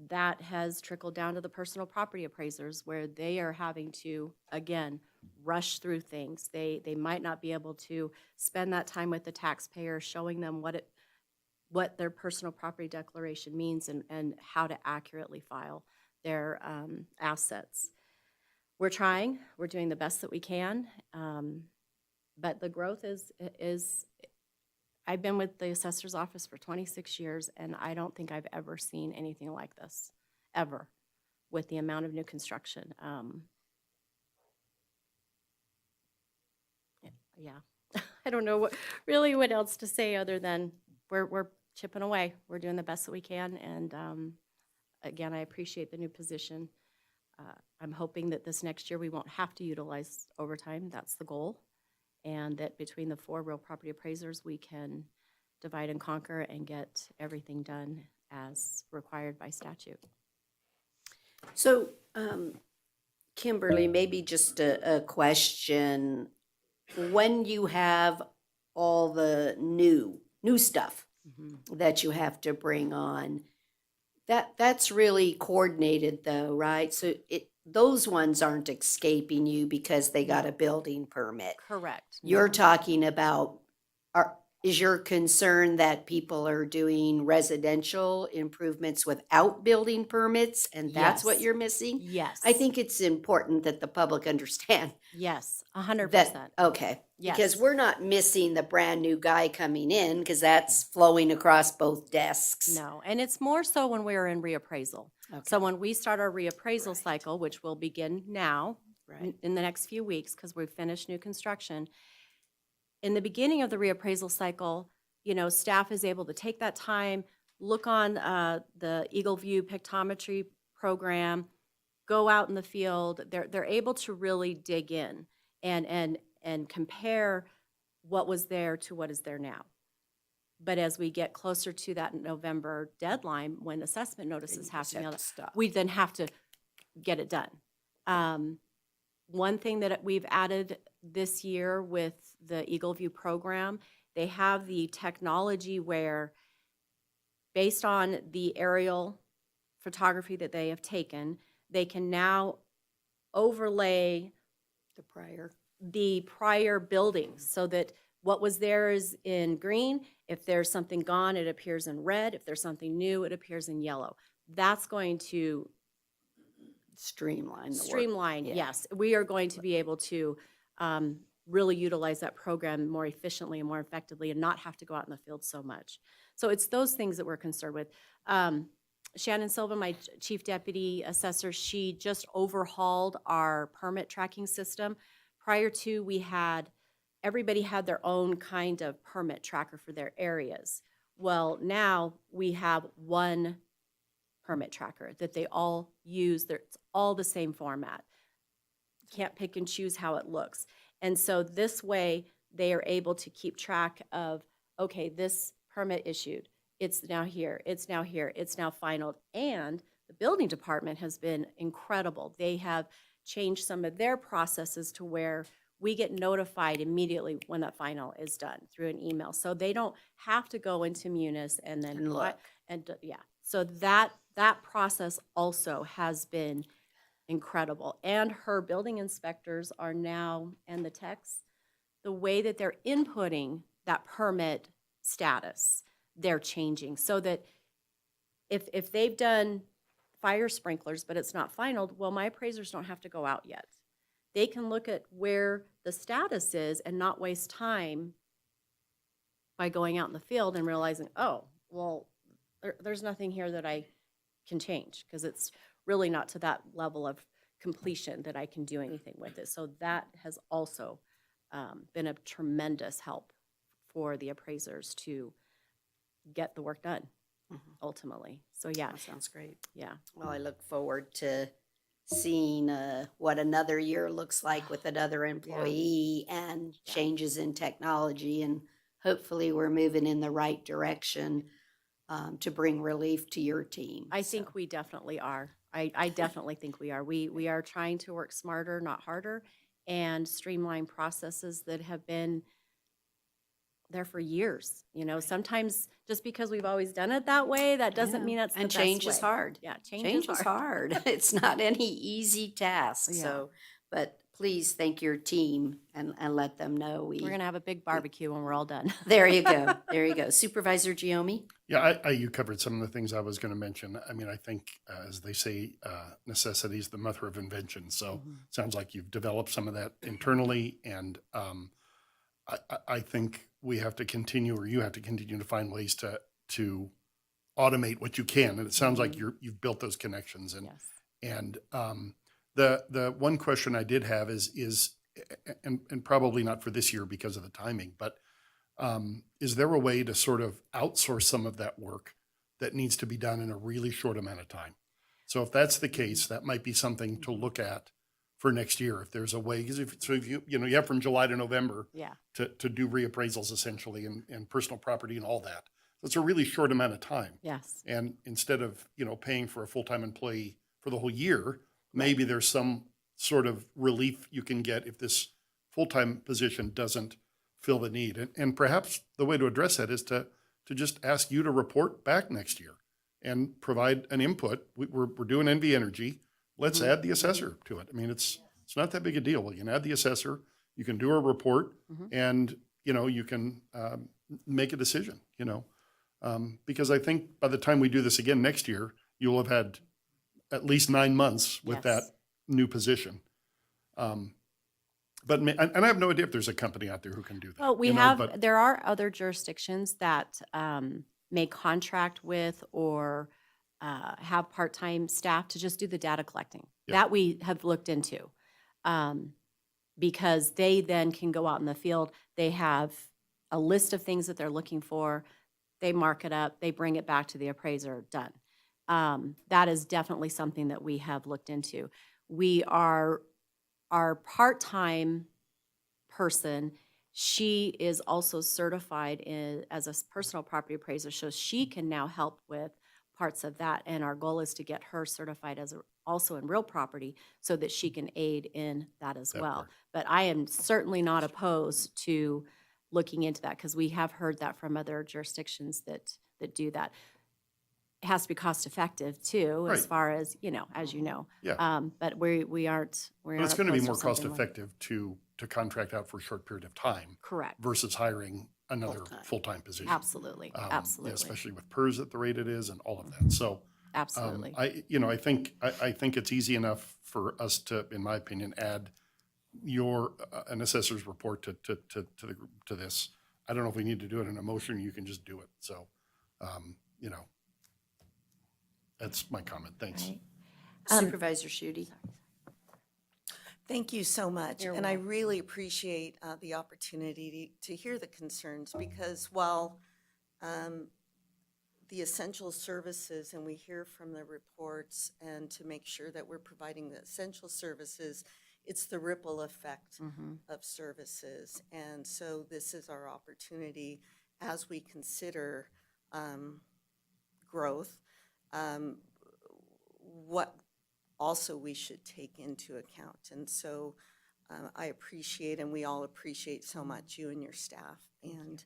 K: That has trickled down to the personal property appraisers, where they are having to, again, rush through things. They might not be able to spend that time with the taxpayer, showing them what their personal property declaration means and how to accurately file their assets. We're trying. We're doing the best that we can. But the growth is I've been with the assessor's office for 26 years, and I don't think I've ever seen anything like this, ever, with the amount of new construction. Yeah, I don't know what else to say other than we're chipping away. We're doing the best that we can, and again, I appreciate the new position. I'm hoping that this next year we won't have to utilize overtime. That's the goal. And that between the 4 real property appraisers, we can divide and conquer and get everything done as required by statute.
A: So, Kimberly, maybe just a question. When you have all the new stuff that you have to bring on, that's really coordinated though, right? So those ones aren't escaping you because they got a building permit.
K: Correct.
A: You're
K: No.
A: talking about, is your concern that people are doing residential improvements without building permits, and that's what
K: Yes.
A: you're missing?
K: Yes.
A: I think it's important that the public understand
K: Yes, 100%.
A: that, okay.
K: Yes.
A: Because we're not missing the brand new guy coming in, because that's flowing across both desks.
K: No, and it's more so when we're in reappraisal. So when we start our reappraisal cycle, which will begin now,
A: Right.
K: in the next few weeks, because we've finished new construction, in the beginning of the reappraisal cycle, staff is able to take that time, look on the Eagle View pictometry program, go out in the field. They're able to really dig in and compare what was there to what is there now. But as we get closer to that November deadline, when assessment notices have to be out, we then have to get it done. One thing that we've added this year with the Eagle View program, they have the technology where, based on the aerial photography that they have taken, they can now overlay
A: The prior.
K: the prior buildings so that what was there is in green. If there's something gone, it appears in red. If there's something new, it appears in yellow. That's going to
A: Streamline the work.
K: streamline,
A: Yeah.
K: yes. We are going to be able to really utilize that program more efficiently and more effectively and not have to go out in the field so much. So it's those things that we're concerned with. Shannon Silva, my chief deputy assessor, she just overhauled our permit tracking system. Prior to, everybody had their own kind of permit tracker for their areas. Well, now we have one permit tracker that they all use. It's all the same format. Can't pick and choose how it looks. And so this way they are able to keep track of, okay, this permit issued, it's now here, it's now here, it's now finalized. And the building department has been incredible. They have changed some of their processes to where we get notified immediately when that final is done through an email. So they don't have to go into Munis and then
A: And look.
K: yeah. So that process also has been incredible. And her building inspectors are now, and the techs, the way that they're inputting that permit status, they're changing so that if they've done fire sprinklers, but it's not finalized, well, my appraisers don't have to go out yet. They can look at where the status is and not waste time by going out in the field and realizing, oh, well, there's nothing here that I can change because it's really not to that level of completion that I can do anything with it. So that has also been a tremendous help for the appraisers to get the work done ultimately. So yeah,
A: That sounds great.
K: yeah.
A: Well, I look forward to seeing what another year looks like with another employee and changes in technology. And hopefully we're moving in the right direction to bring relief to your team.
K: I think we definitely are. I definitely think we are. We are trying to work smarter, not harder, and streamline processes that have been there for years. You know, sometimes just because we've always done it that way, that doesn't
A: Yeah.
K: mean that's the
A: And
K: best
A: change is
K: way.
A: hard.
K: Yeah,
A: Change is hard. It's not any easy task.
K: Yeah.
A: So, but please thank your team and let them know
K: We're gonna have a big barbecue when we're all done.
A: There you go. There you go. Supervisor Giomi?
F: Yeah, you covered some of the things I was going to mention. I mean, I think, as they say, necessity is the mother of invention. So sounds like you've developed some of that internally. And I think we have to continue, or you have to continue to find ways to automate what you can. And it sounds like you've built those connections. And
K: Yes.
F: and the one question I did have is and probably not for this year because of the timing, but is there a way to sort of outsource some of that work that needs to be done in a really short amount of time? So if that's the case, that might be something to look at for next year. If there's a way, because if you have from July to November
K: Yeah.
F: to do reappraisals essentially and personal property and all that. So it's a really short amount of time.
K: Yes.
F: And instead of, paying for a full-time employee for the whole year, maybe there's some sort of relief you can get if this full-time position doesn't fill the need. And perhaps the way to address that is to just ask you to report back next year and provide an input. We're doing NV Energy. Let's add the assessor to it. I mean, it's not that big a deal. You can add the assessor, you can do a report, and, you can make a decision, because I think by the time we do this again next year, you'll have had at least 9 months with
K: Yes.
F: that new position. But I have no idea if there's a company out there who can do that.
K: Well,
F: but
K: there are other jurisdictions that may contract with or have part-time staff to just do the data collecting.
F: Yeah.
K: That we have looked into. Because they then can go out in the field. They have a list of things that they're looking for. They mark it up, they bring it back to the appraiser, done. That is definitely something that we have looked into. Our part-time person, she is also certified as a personal property appraiser, so she can now help with parts of that. And our goal is to get her certified also in real property so that she can aid in that as
F: That
K: well.
F: part.
K: But I am certainly not opposed to looking into that because we have heard that from other jurisdictions that do that. it has to be cost effective too, as
F: Right.
K: far as, as you know.
F: Yeah.
K: But we aren't,
F: But it's going to be
K: opposed
F: more cost
K: something like-
F: effective to contract out for a short period of time
K: Correct.
F: versus hiring another
A: Full-time.
F: full-time position.
K: Absolutely.
F: Yeah,
K: Absolutely.
F: especially with PERS at the rate it is and all of that. So,
K: Absolutely.
F: I think it's easy enough for us to, in my opinion, add an assessor's report to this. I don't know if we need to do it in a motion, you can just do it. So, that's my comment. Thanks.
E: Right.
A: Supervisor Shute.
L: Thank you so much.
A: You're
L: And I
A: welcome.
L: really appreciate the opportunity to hear the concerns because while the essential services, and we hear from the reports, and to make sure that we're providing the essential services, it's the ripple effect of services. And so this is our opportunity as we consider growth, what also we should take into account. And so I appreciate, and we all appreciate so much you and your staff and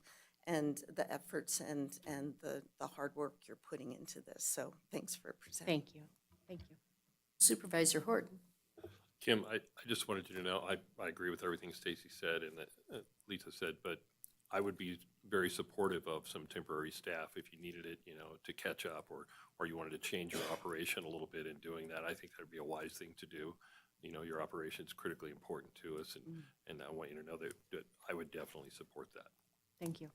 L: the efforts and the hard work you're putting into this. So thanks for presenting.
K: Thank you. Thank you.
A: Supervisor Horton.
M: Kim, I just wanted you to know, I agree with everything Stacy said and that Lisa said, but I would be very supportive of some temporary staff if you needed it, to catch up or you wanted to change your operation a little bit in doing that. I think that'd be a wise thing to do. Your operation is critically important to us, and I want you to know that I would definitely support that.
K: Thank you.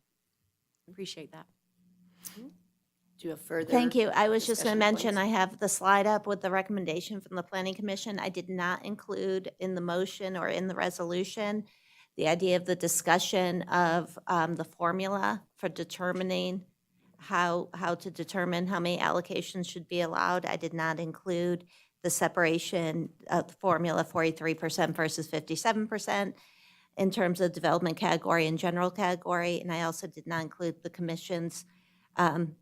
K: Appreciate that.
A: Do you have further?
E: Thank you. I was just going to
A: discussion
E: mention, I
A: points?
E: have the slide up with the recommendation from the Planning Commission. I did not include in the motion or in the resolution the idea of the discussion of the formula for determining how to determine how many allocations should be allowed. I did not include the separation of the formula 43% versus 57% in terms of development category and general category. And I also did not include the commission's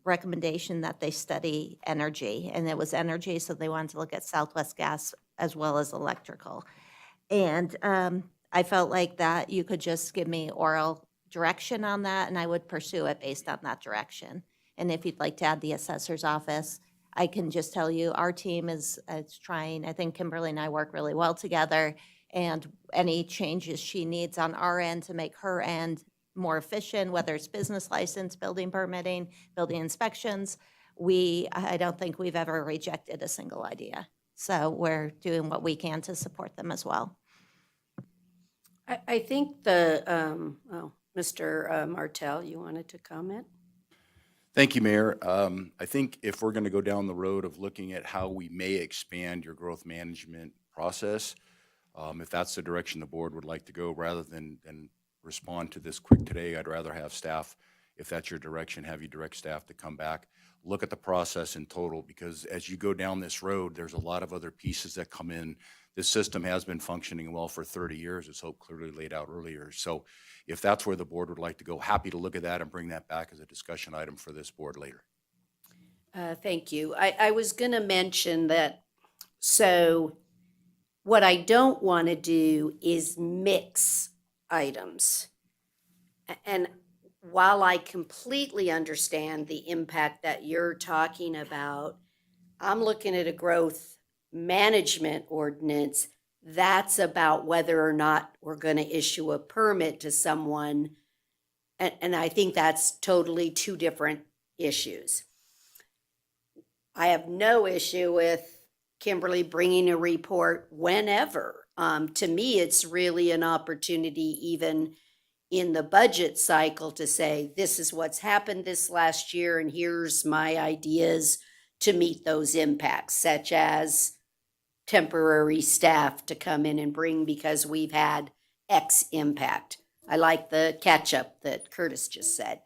E: recommendation that they study energy. And it was energy, so they wanted to look at Southwest Gas as well as electrical. And I felt like that you could just give me oral direction on that, and I would pursue it based on that direction. And if you'd like to add the assessor's office, I can just tell you, our team is trying, I think Kimberly and I work really well together, and any changes she needs on our end to make her end more efficient, whether it's business license, building permitting, building inspections, I don't think we've ever rejected a single idea. So we're doing what we can to support them as well.
A: I think Mr. Martell, you wanted to comment?
N: Thank you, Mayor. I think if we're going to go down the road of looking at how we may expand your growth management process, if that's the direction the board would like to go, rather than respond to this quick today, I'd rather have staff, if that's your direction, have you direct staff to come back, look at the process in total, because as you go down this road, there's a lot of other pieces that come in. This system has been functioning well for 30 years, as Hope clearly laid out earlier. So if that's where the board would like to go, happy to look at that and bring that back as a discussion item for this board later.
A: Thank you. I was going to mention that, so what I don't want to do is mix items. And while I completely understand the impact that you're talking about, I'm looking at a growth management ordinance that's about whether or not we're going to issue a permit to someone. And I think that's totally two different issues. I have no issue with Kimberly bringing a report whenever. To me, it's really an opportunity, even in the budget cycle, to say, this is what's happened this last year, and here's my ideas to meet those impacts, such as temporary staff to come in and bring because we've had X impact. I like the catch up that Curtis just said.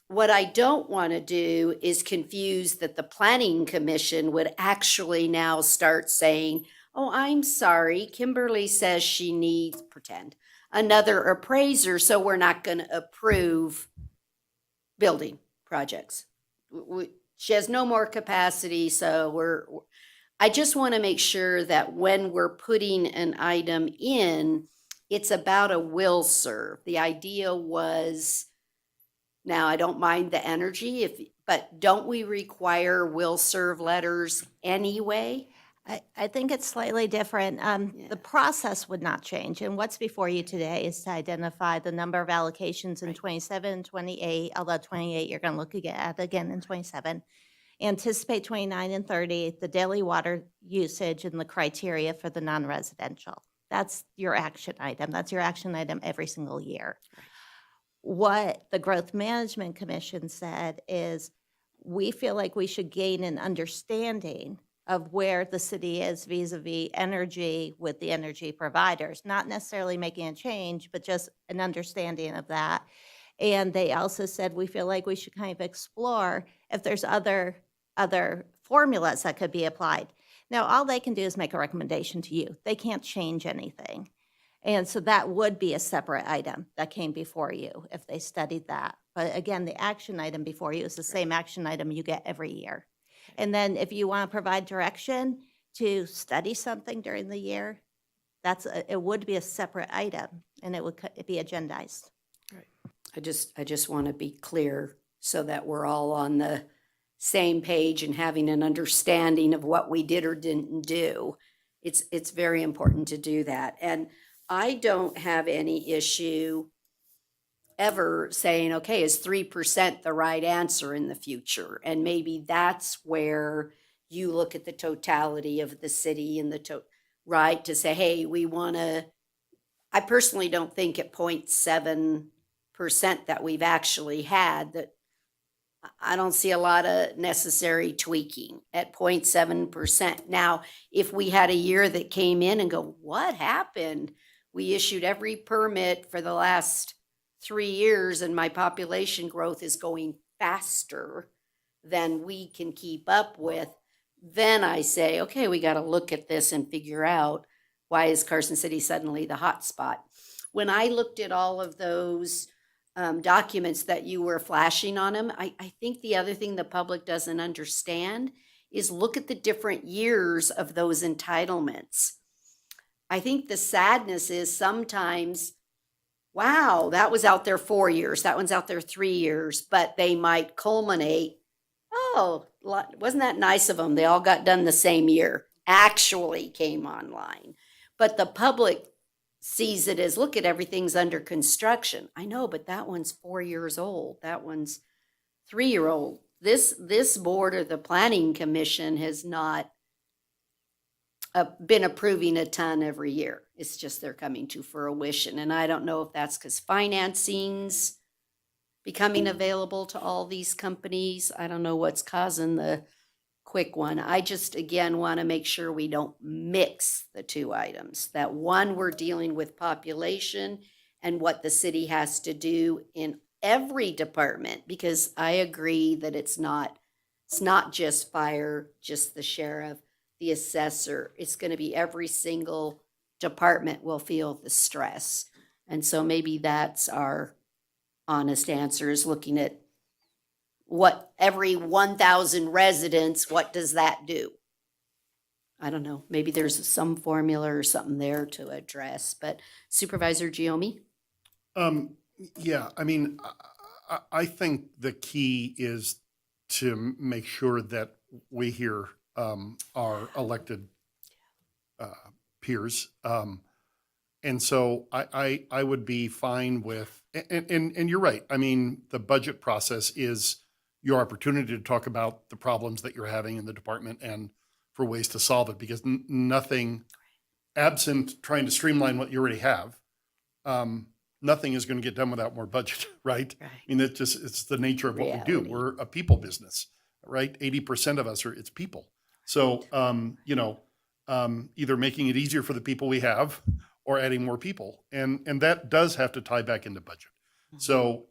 A: What I don't want to do is confuse that the Planning Commission would actually now start saying, oh, I'm sorry, Kimberly says she needs, pretend, another appraiser, so we're not going to approve building projects. She has no more capacity, so I just want to make sure that when we're putting an item in, it's about a will serve. The idea was Now, I don't mind the energy but don't we require will serve letters anyway?
E: I think it's slightly different.
A: Yeah.
E: The process would not change, and what's before you today is to identify the number of allocations in 27 and 28, although 28 you're going to look at again in 27. Anticipate 29 and 30, the daily water usage and the criteria for the non-residential. That's your action item. That's your action item every single year. What the Growth Management Commission said is, we feel like we should gain an understanding of where the city is vis-a-vis energy with the energy providers, not necessarily making a change, but just an understanding of that. And they also said, we feel like we should kind of explore if there's other formulas that could be applied. Now, all they can do is make a recommendation to you. They can't change anything. And so that would be a separate item that came before you if they studied that. But again, the action item before you is the same action item you get every year. And then if you want to provide direction to study something during the year, it would be a separate item and it would be agendized.
A: I just want to be clear so that we're all on the same page and having an understanding of what we did or didn't do. It's very important to do that. And I don't have any issue ever saying, okay, is 3% the right answer in the future? And maybe that's where you look at the totality of the city and right, to say, hey, we want to, I personally don't think at 0.7% that we've actually had, that I don't see a lot of necessary tweaking at 0.7%. Now, if we had a year that came in and go, what happened? We issued every permit for the last 3 years and my population growth is going faster than we can keep up with, then I say, okay, we got to look at this and figure out, why is Carson City suddenly the hot spot? When I looked at all of those documents that you were flashing on them, I think the other thing the public doesn't understand is look at the different years of those entitlements. I think the sadness is sometimes, wow, that was out there 4 years, that one's out there 3 years, but they might culminate, oh, wasn't that nice of them? They all got done the same year, actually came online. But the public sees it as, look at everything's under construction. I know, but that one's 4 years old. That one's 3-year-old. This board or the planning commission has not been approving a ton every year. It's just they're coming to fruition. And I don't know if that's because financing's becoming available to all these companies. I don't know what's causing the quick one. I just, again, want to make sure we don't mix the two items. That one, we're dealing with population and what the city has to do in every department, because I agree that it's not just fire, just the sheriff, the assessor. It's going to be every single department will feel the stress. And so maybe that's our honest answer, is looking at what every 1,000 residents, what does that do? I don't know. Maybe there's some formula or something there to address, but Supervisor Giomi?
F: Yeah, I mean, I think the key is to make sure that we hear our elected peers. And so I would be fine with, and you're right. I mean, the budget process is your opportunity to talk about the problems that you're having in the department and for ways to solve it, because nothing, absent trying to streamline what you already have, nothing is going to get done without more budget, right? I mean, it's the nature of what we do. We're a people business, right? 80% of us it's people. So, either making it easier for the people we have or adding more people. And that does have to tie back into budget. So,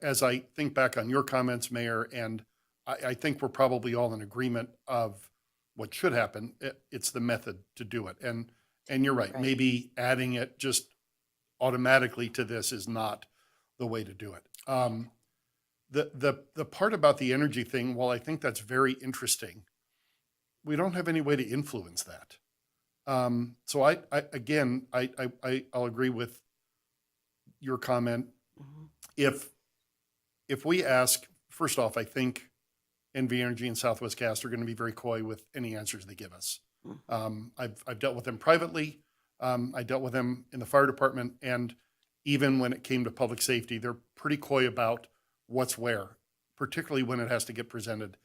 F: as I think back on your comments, Mayor, and I think we're probably all in agreement of what should happen. It's the method to do it. And you're right. Maybe adding it just automatically to this is not the way to do it. The part about the energy thing, while I think that's very interesting, we don't have any way to influence that. So I'll agree with your comment. If if we ask, first off, I think NV Energy and Southwest Gas are going to be very coy with any answers they give us. I've dealt with them privately. I dealt with them in the fire department, and even when it came to public safety, they're pretty coy about what's where, particularly when it has to get presented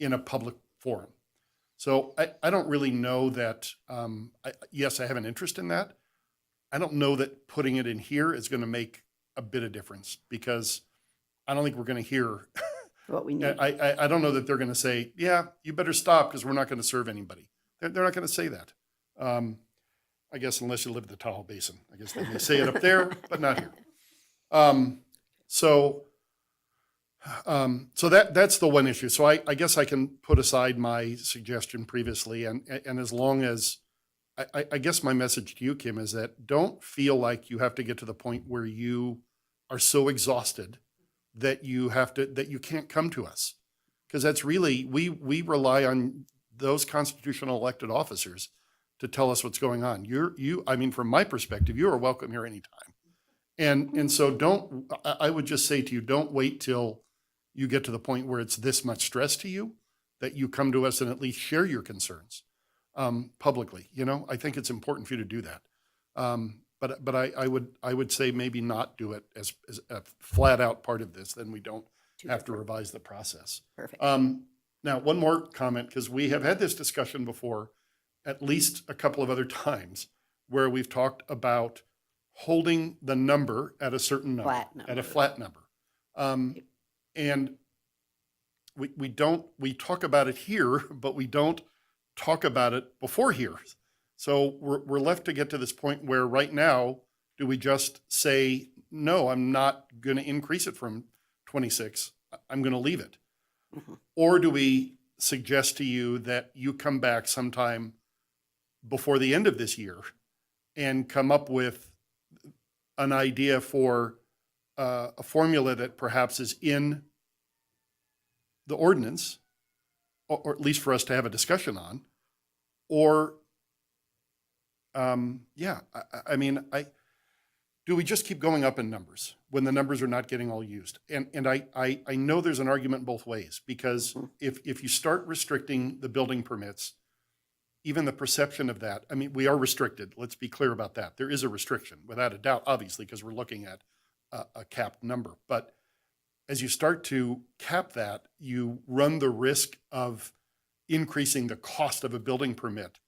F: in a public forum. So I don't really know that, yes, I have an interest in that. I don't know that putting it in here is going to make a bit of difference, because I don't think we're going to hear.
A: What we need.
F: I don't know that they're going to say, yeah, you better stop because we're not going to serve anybody. They're not going to say that. I guess unless you live in the Tahoe Basin. I guess they may say it up there, but not here. So that's the one issue. So I guess I can put aside my suggestion previously, and as long as, I guess my message to you, Kim, is that don't feel like you have to get to the point where you are so exhausted that you can't come to us. Because that's really, we rely on those constitutional elected officers to tell us what's going on. I mean, from my perspective, you are welcome here anytime. And so I would just say to you, don't wait till you get to the point where it's this much stress to you that you come to us and at least share your concerns publicly. I think it's important for you to do that. But I would say maybe not do it as a flat out part of this, then we don't have to revise the process.
A: Perfect.
F: Now, one more comment, because we have had this discussion before, at least a couple of other times, where we've talked about holding the number at a certain number, at a flat number. And we talk about it here, but we don't talk about it before here. So we're left to get to this point where right now, do we just say, no, I'm not going to increase it from 26, I'm going to leave it?
A: Mm-hmm.
F: Or do we suggest to you that you come back sometime before the end of this year and come up with an idea for a formula that perhaps is in the ordinance, or at least for us to have a discussion on? Or, do we just keep going up in numbers when the numbers are not getting all used? And I know there's an argument both ways, because if you start restricting the building permits, even the perception of that, I mean, we are restricted. Let's be clear about that. There is a restriction, without a doubt, obviously, because we're looking at a capped number. But as you start to cap that, you run the risk of increasing the cost of a building permit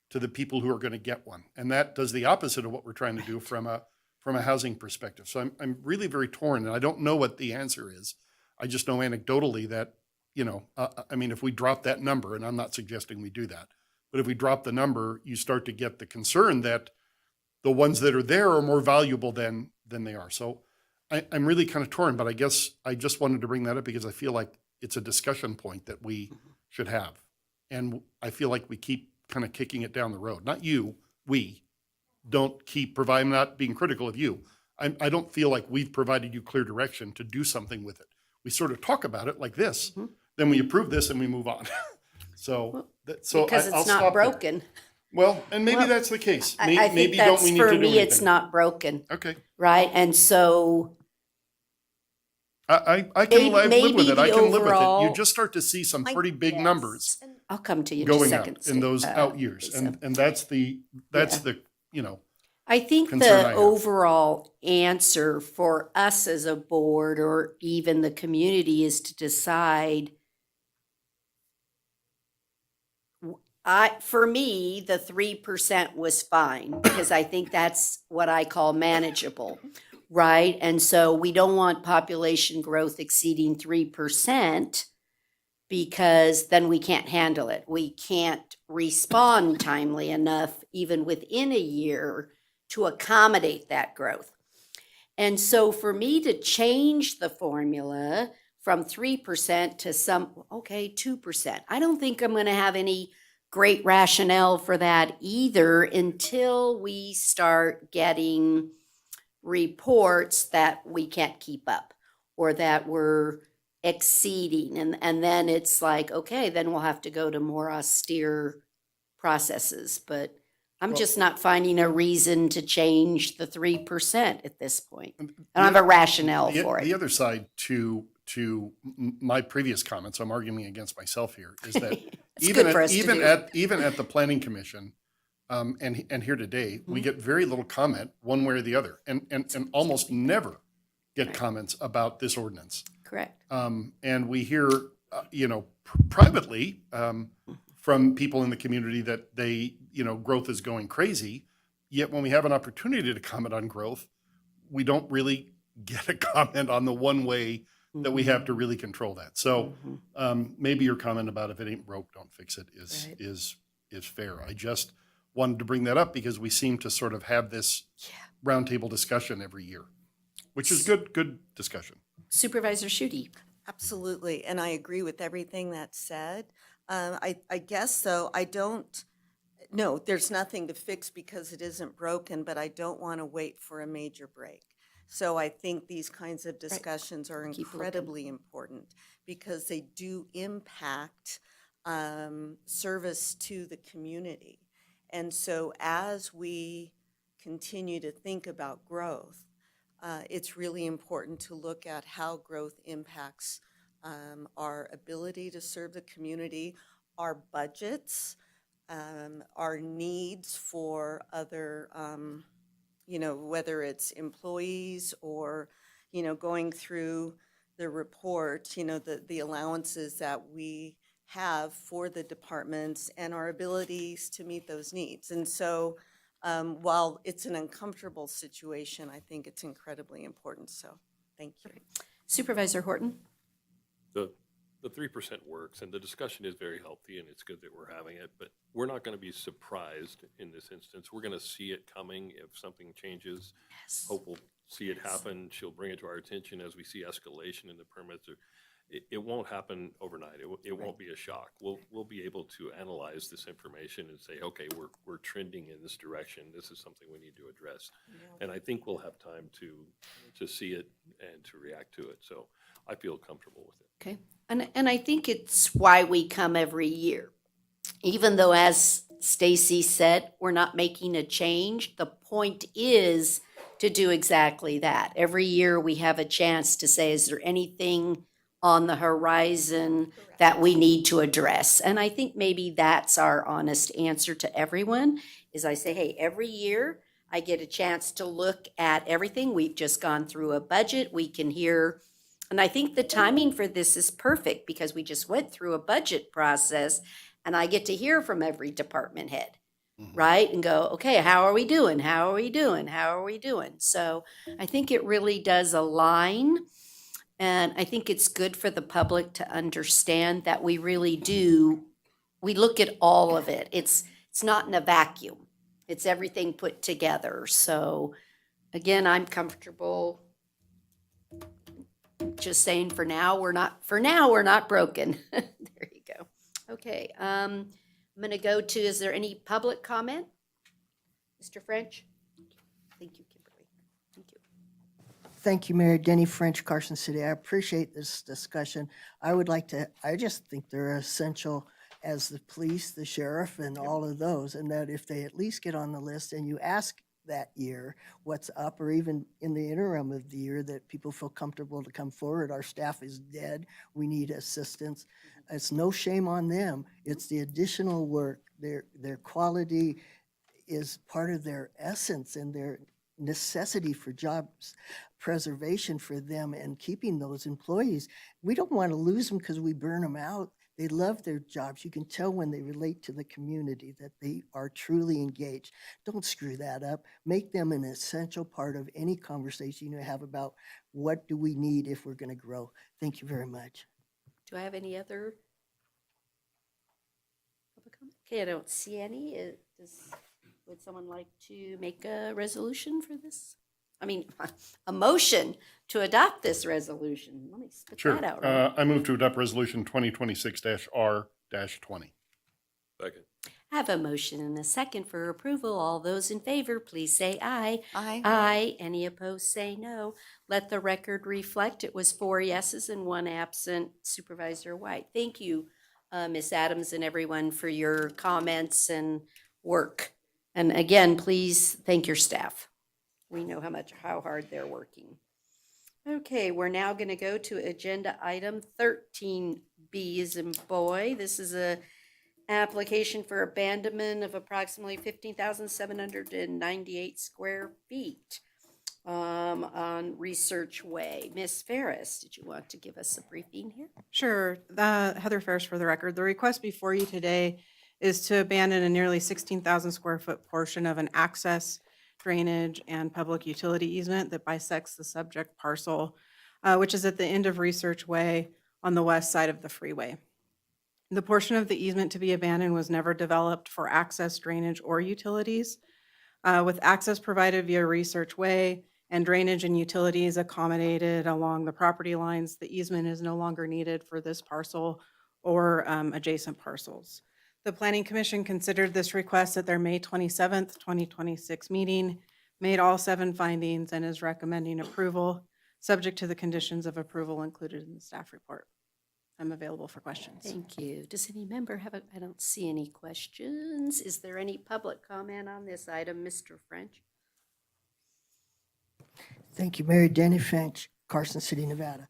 F: to the people who are going to get one. And that does the opposite of what we're trying to do from a housing perspective. So I'm really very torn, and I don't know what the answer is. I just know anecdotally that, if we drop that number, and I'm not suggesting we do that, but if we drop the number, you start to get the concern that the ones that are there are more valuable than they are. So I'm really kind of torn, but I guess I just wanted to bring that up because I feel like it's a discussion point that we should have. And I feel like we keep kind of kicking it down the road. Not you, we don't keep providing, I'm not being critical of you. I don't feel like we've provided you clear direction to do something with it. We sort of talk about it like this, then we approve this and we move on.
A: Because it's not broken.
F: Well, and maybe
A: Well,
F: that's the case.
A: I think
F: Maybe
A: that's,
F: don't we need
A: for
F: to do
A: me, it's
F: anything?
A: not broken,
F: Okay.
A: right? And so
F: I can live with it. I can live with it. You
A: overall-
F: just start to see some pretty big numbers
A: I'll come to you in just a
F: going up
A: second.
F: in those out years.
A: Lisa.
F: And that's the,
A: I think
F: concern I
A: the
F: have.
A: overall answer for us as a board, or even the community, is to decide. For me, the 3% was fine, because I think that's what I call manageable, right? And so we don't want population growth exceeding 3%, because then we can't handle it. We can't respond timely enough, even within a year, to accommodate that growth. And so for me to change the formula from 3% to 2%, I don't think I'm going to have any great rationale for that either until we start getting reports that we can't keep up or that we're exceeding. And then it's like, okay, then we'll have to go to more austere processes. But I'm just not finding a reason to change the 3% at this point. I don't have a rationale for it.
F: The other side to my previous comments, I'm arguing against myself here, is that
A: It's good for us to do.
F: even at the planning commission, and here today, we get very little comment one way or the other, and almost never get comments about this ordinance.
A: Correct.
F: And we hear, privately, from people in the community that growth is going crazy. Yet when we have an opportunity to comment on growth, we don't really get a comment on the one way that we have to really control that. So maybe your comment about if it ain't broke, don't fix it
A: Right.
F: is fair. I just wanted to bring that up because we seem to sort of have this roundtable discussion every year, which is good discussion.
A: Supervisor Shooty.
L: Absolutely, and I agree with everything that's said. I guess, though, no, there's nothing to fix because it isn't broken, but I don't want to wait for a major break. So I think these kinds of discussions are
A: Keep looking.
L: incredibly important because they do impact service to the community. And so as we continue to think about growth, it's really important to look at how growth impacts our ability to serve the community, our budgets, our needs for other, whether it's employees or, going through the report, the allowances that we have for the departments and our abilities to meet those needs. And so while it's an uncomfortable situation, I think it's incredibly important. So thank you.
A: Supervisor Horton.
M: The 3% works, and the discussion is very healthy, and it's good that we're having it, but we're not going to be surprised in this instance. We're going to see it coming if something changes.
A: Yes.
M: Hope we'll see it happen. She'll bring it to our attention as we see escalation in the permits. It won't happen overnight. It won't be a shock. We'll be able to analyze this information and say, okay, we're trending in this direction. This is something we need to address. And I think we'll have time to see it and to react to it. So I feel comfortable with it.
A: Okay. And I think it's why we come every year. Even though, as Stacy said, we're not making a change, the point is to do exactly that. Every year we have a chance to say, is there anything on the horizon that we need to address? And I think maybe that's our honest answer to everyone, is I say, hey, every year I get a chance to look at everything. We've just gone through a budget. We can hear, and I think the timing for this is perfect because we just went through a budget process and I get to hear from every department head, right? And go, okay, how are we doing? How are we doing? How are we doing? So I think it really does align. And I think it's good for the public to understand that we really do, we look at all of it. It's not in a vacuum. It's everything put together. So again, I'm comfortable just saying for now we're not broken. There you go. Okay, I'm gonna go to, is there any public comment? Mr. French? Thank you, Kimberly. Thank you.
G: Thank you, Mayor. Denny French, Carson City. I appreciate this discussion. I just think they're essential as the police, the sheriff, and all of those, and that if they at least get on the list and you ask that year what's up, or even in the interim of the year that people feel comfortable to come forward, our staff is dead, we need assistance. It's no shame on them. It's the additional work. Their quality is part of their essence and their necessity for jobs preservation for them and keeping those employees. We don't want to lose them because we burn them out. They love their jobs. You can tell when they relate to the community that they are truly engaged. Don't screw that up. Make them an essential part of any conversation you have about what do we need if we're going to grow. Thank you very much.
A: Do I have any other public comment? Okay, I don't see any. Would someone like to make a resolution for this? I mean, a motion to adopt this resolution. Let me spit
F: Sure.
A: that out. Right.
F: I move to adopt resolution 2026-R-20.
M: Second.
A: I have a motion and a second for approval. All those in favor, please say aye.
L: Aye.
A: Aye. Any opposed, say no. Let the record reflect it was 4 yeses and 1 absent. Supervisor White. Thank you, Ms. Adams and everyone for your comments and work. And again, please thank your staff. We know how hard they're working. Okay, we're now going to go to agenda item 13B as in boy. This is a application for abandonment of approximately 15,798 square feet on Research Way. Miss Ferris, did you want to give us a briefing here?
O: Sure. Heather Ferris for the record. The request before you today is to abandon a nearly 16,000 square foot portion of an access, drainage, and public utility easement that bisects the subject parcel, which is at the end of Research Way on the west side of the freeway. The portion of the easement to be abandoned was never developed for access, drainage, or utilities. With access provided via Research Way and drainage and utilities accommodated along the property lines, the easement is no longer needed for this parcel or adjacent parcels. The Planning Commission considered this request at their May 27th, 2026 meeting, made all 7 findings, and is recommending approval, subject to the conditions of approval included in the staff report. I'm available for questions.
A: Thank you. Does any member have I don't see any questions. Is there any public comment on this item, Mr. French?
G: Thank you, Mary. Danny Finch, Carson City, Nevada.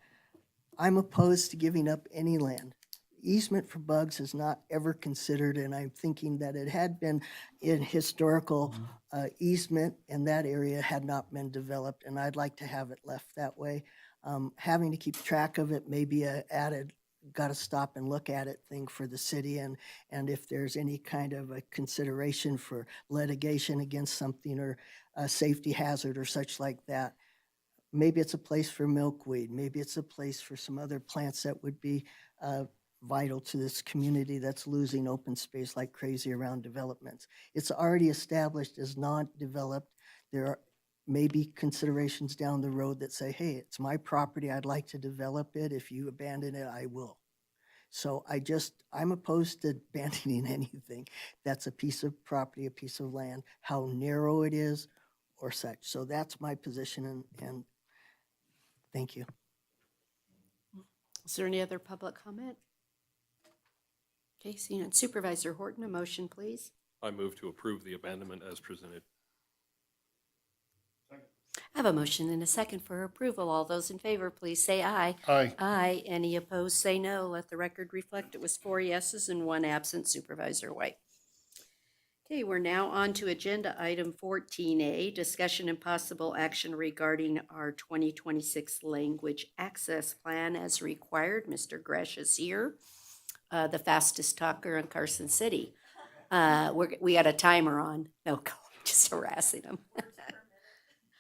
G: I'm opposed to giving up any land. Easement for bugs is not ever considered, and I'm thinking that it had been in historical easement, and that area had not been developed, and I'd like to have it left that way. Having to keep track of it may be a added got to stop and look at it thing for the city, and if there's any kind of a consideration for litigation against something or a safety hazard or such like that. Maybe it's a place for milkweed. Maybe it's a place for some other plants that would be vital to this community that's losing open space like crazy around developments. It's already established as not developed. There are maybe considerations down the road that say, hey, it's my property, I'd like to develop it. If you abandon it, I will. So I'm opposed to abandoning anything that's a piece of property, a piece of land, how narrow it is or such. So that's my position, and thank you.
A: Is there any other public comment? Okay, seeing none. Supervisor Horton, a motion, please.
M: I move to approve the abandonment as presented.
A: I have a motion and a second for approval. All those in favor, please say aye.
F: Aye.
A: Aye. Any opposed, say no. Let the record reflect it was 4 yeses and 1 absent, Supervisor White. Okay, we're now on to agenda item 14A, discussion and possible action regarding our 2026 language access plan as required. Mr. Gresh is here, the fastest talker in Carson City. We got a timer on. No, just harassing him.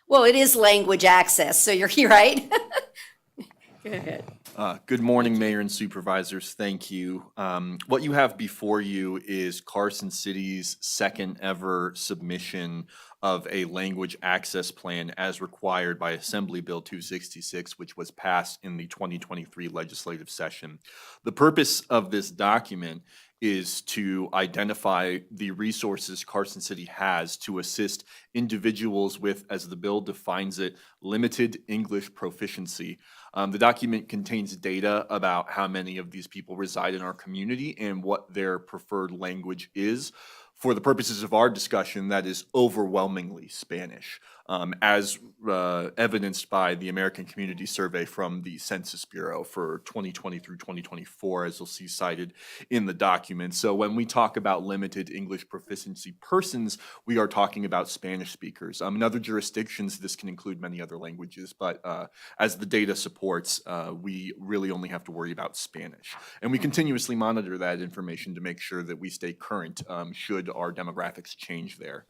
A: Well, it is language access, so you're here, right? Go ahead.
P: Good morning, Mayor and Supervisors. Thank you. What you have before you is Carson City's second ever submission of a language access plan as required by Assembly Bill 266, which was passed in the 2023 legislative session. The purpose of this document is to identify the resources Carson City has to assist individuals with, as the bill defines it, limited English proficiency. The document contains data about how many of these people reside in our community and what their preferred language is. For the purposes of our discussion, that is overwhelmingly Spanish, as evidenced by the American Community Survey from the Census Bureau for 2020 through 2024, as you'll see cited in the document. So when we talk about limited English proficiency persons, we are talking about Spanish speakers. In other jurisdictions, this can include many other languages, but as the data supports, we really only have to worry about Spanish. And we continuously monitor that information to make sure that we stay current should our demographics change there.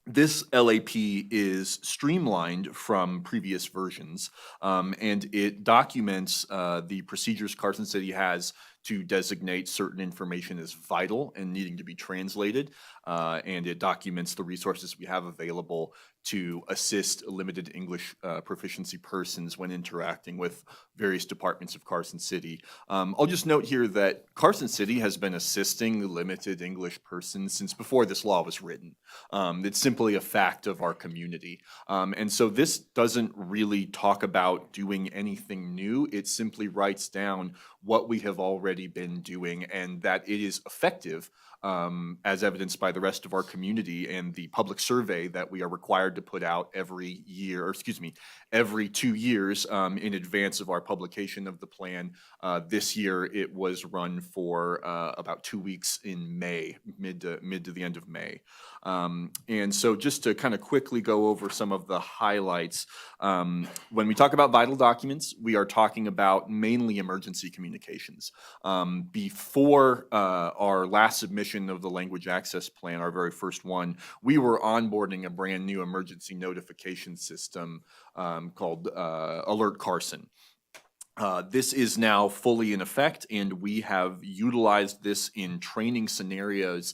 P: This LAP is streamlined from previous versions, and it documents the procedures Carson City has to designate certain information as vital and needing to be translated, and it documents the resources we have available to assist limited English proficiency persons when interacting with various departments of Carson City. I'll just note here that Carson City has been assisting limited English persons since before this law was written. It's simply a fact of our community. And so this doesn't really talk about doing anything new. It simply writes down what we have already already been doing, and that it is effective, as evidenced by the rest of our community and the public survey that we are required to put out every year, or excuse me, every 2 years in advance of our publication of the plan. This year, it was run for about 2 weeks in May, mid to the end of May. And so just to kind of quickly go over some of the highlights, when we talk about vital documents, we are talking about mainly emergency communications. Before our last submission of the language access plan, our very first one, we were onboarding a brand new emergency notification system called Alert Carson. This is now fully in effect, and we have utilized this in training scenarios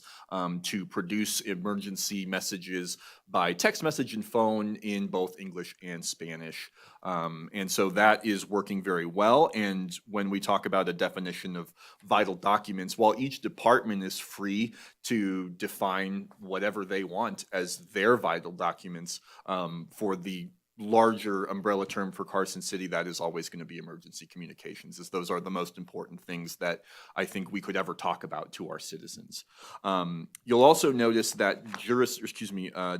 P: to produce emergency messages by text message and phone in both English and Spanish. And so that is working very well. And when we talk about a definition of vital documents, while each department is free to define whatever they want as their vital documents, for the larger umbrella term for Carson City, that is always going to be emergency communications, as those are the most important things that I think we could ever talk about to our citizens. You'll also notice that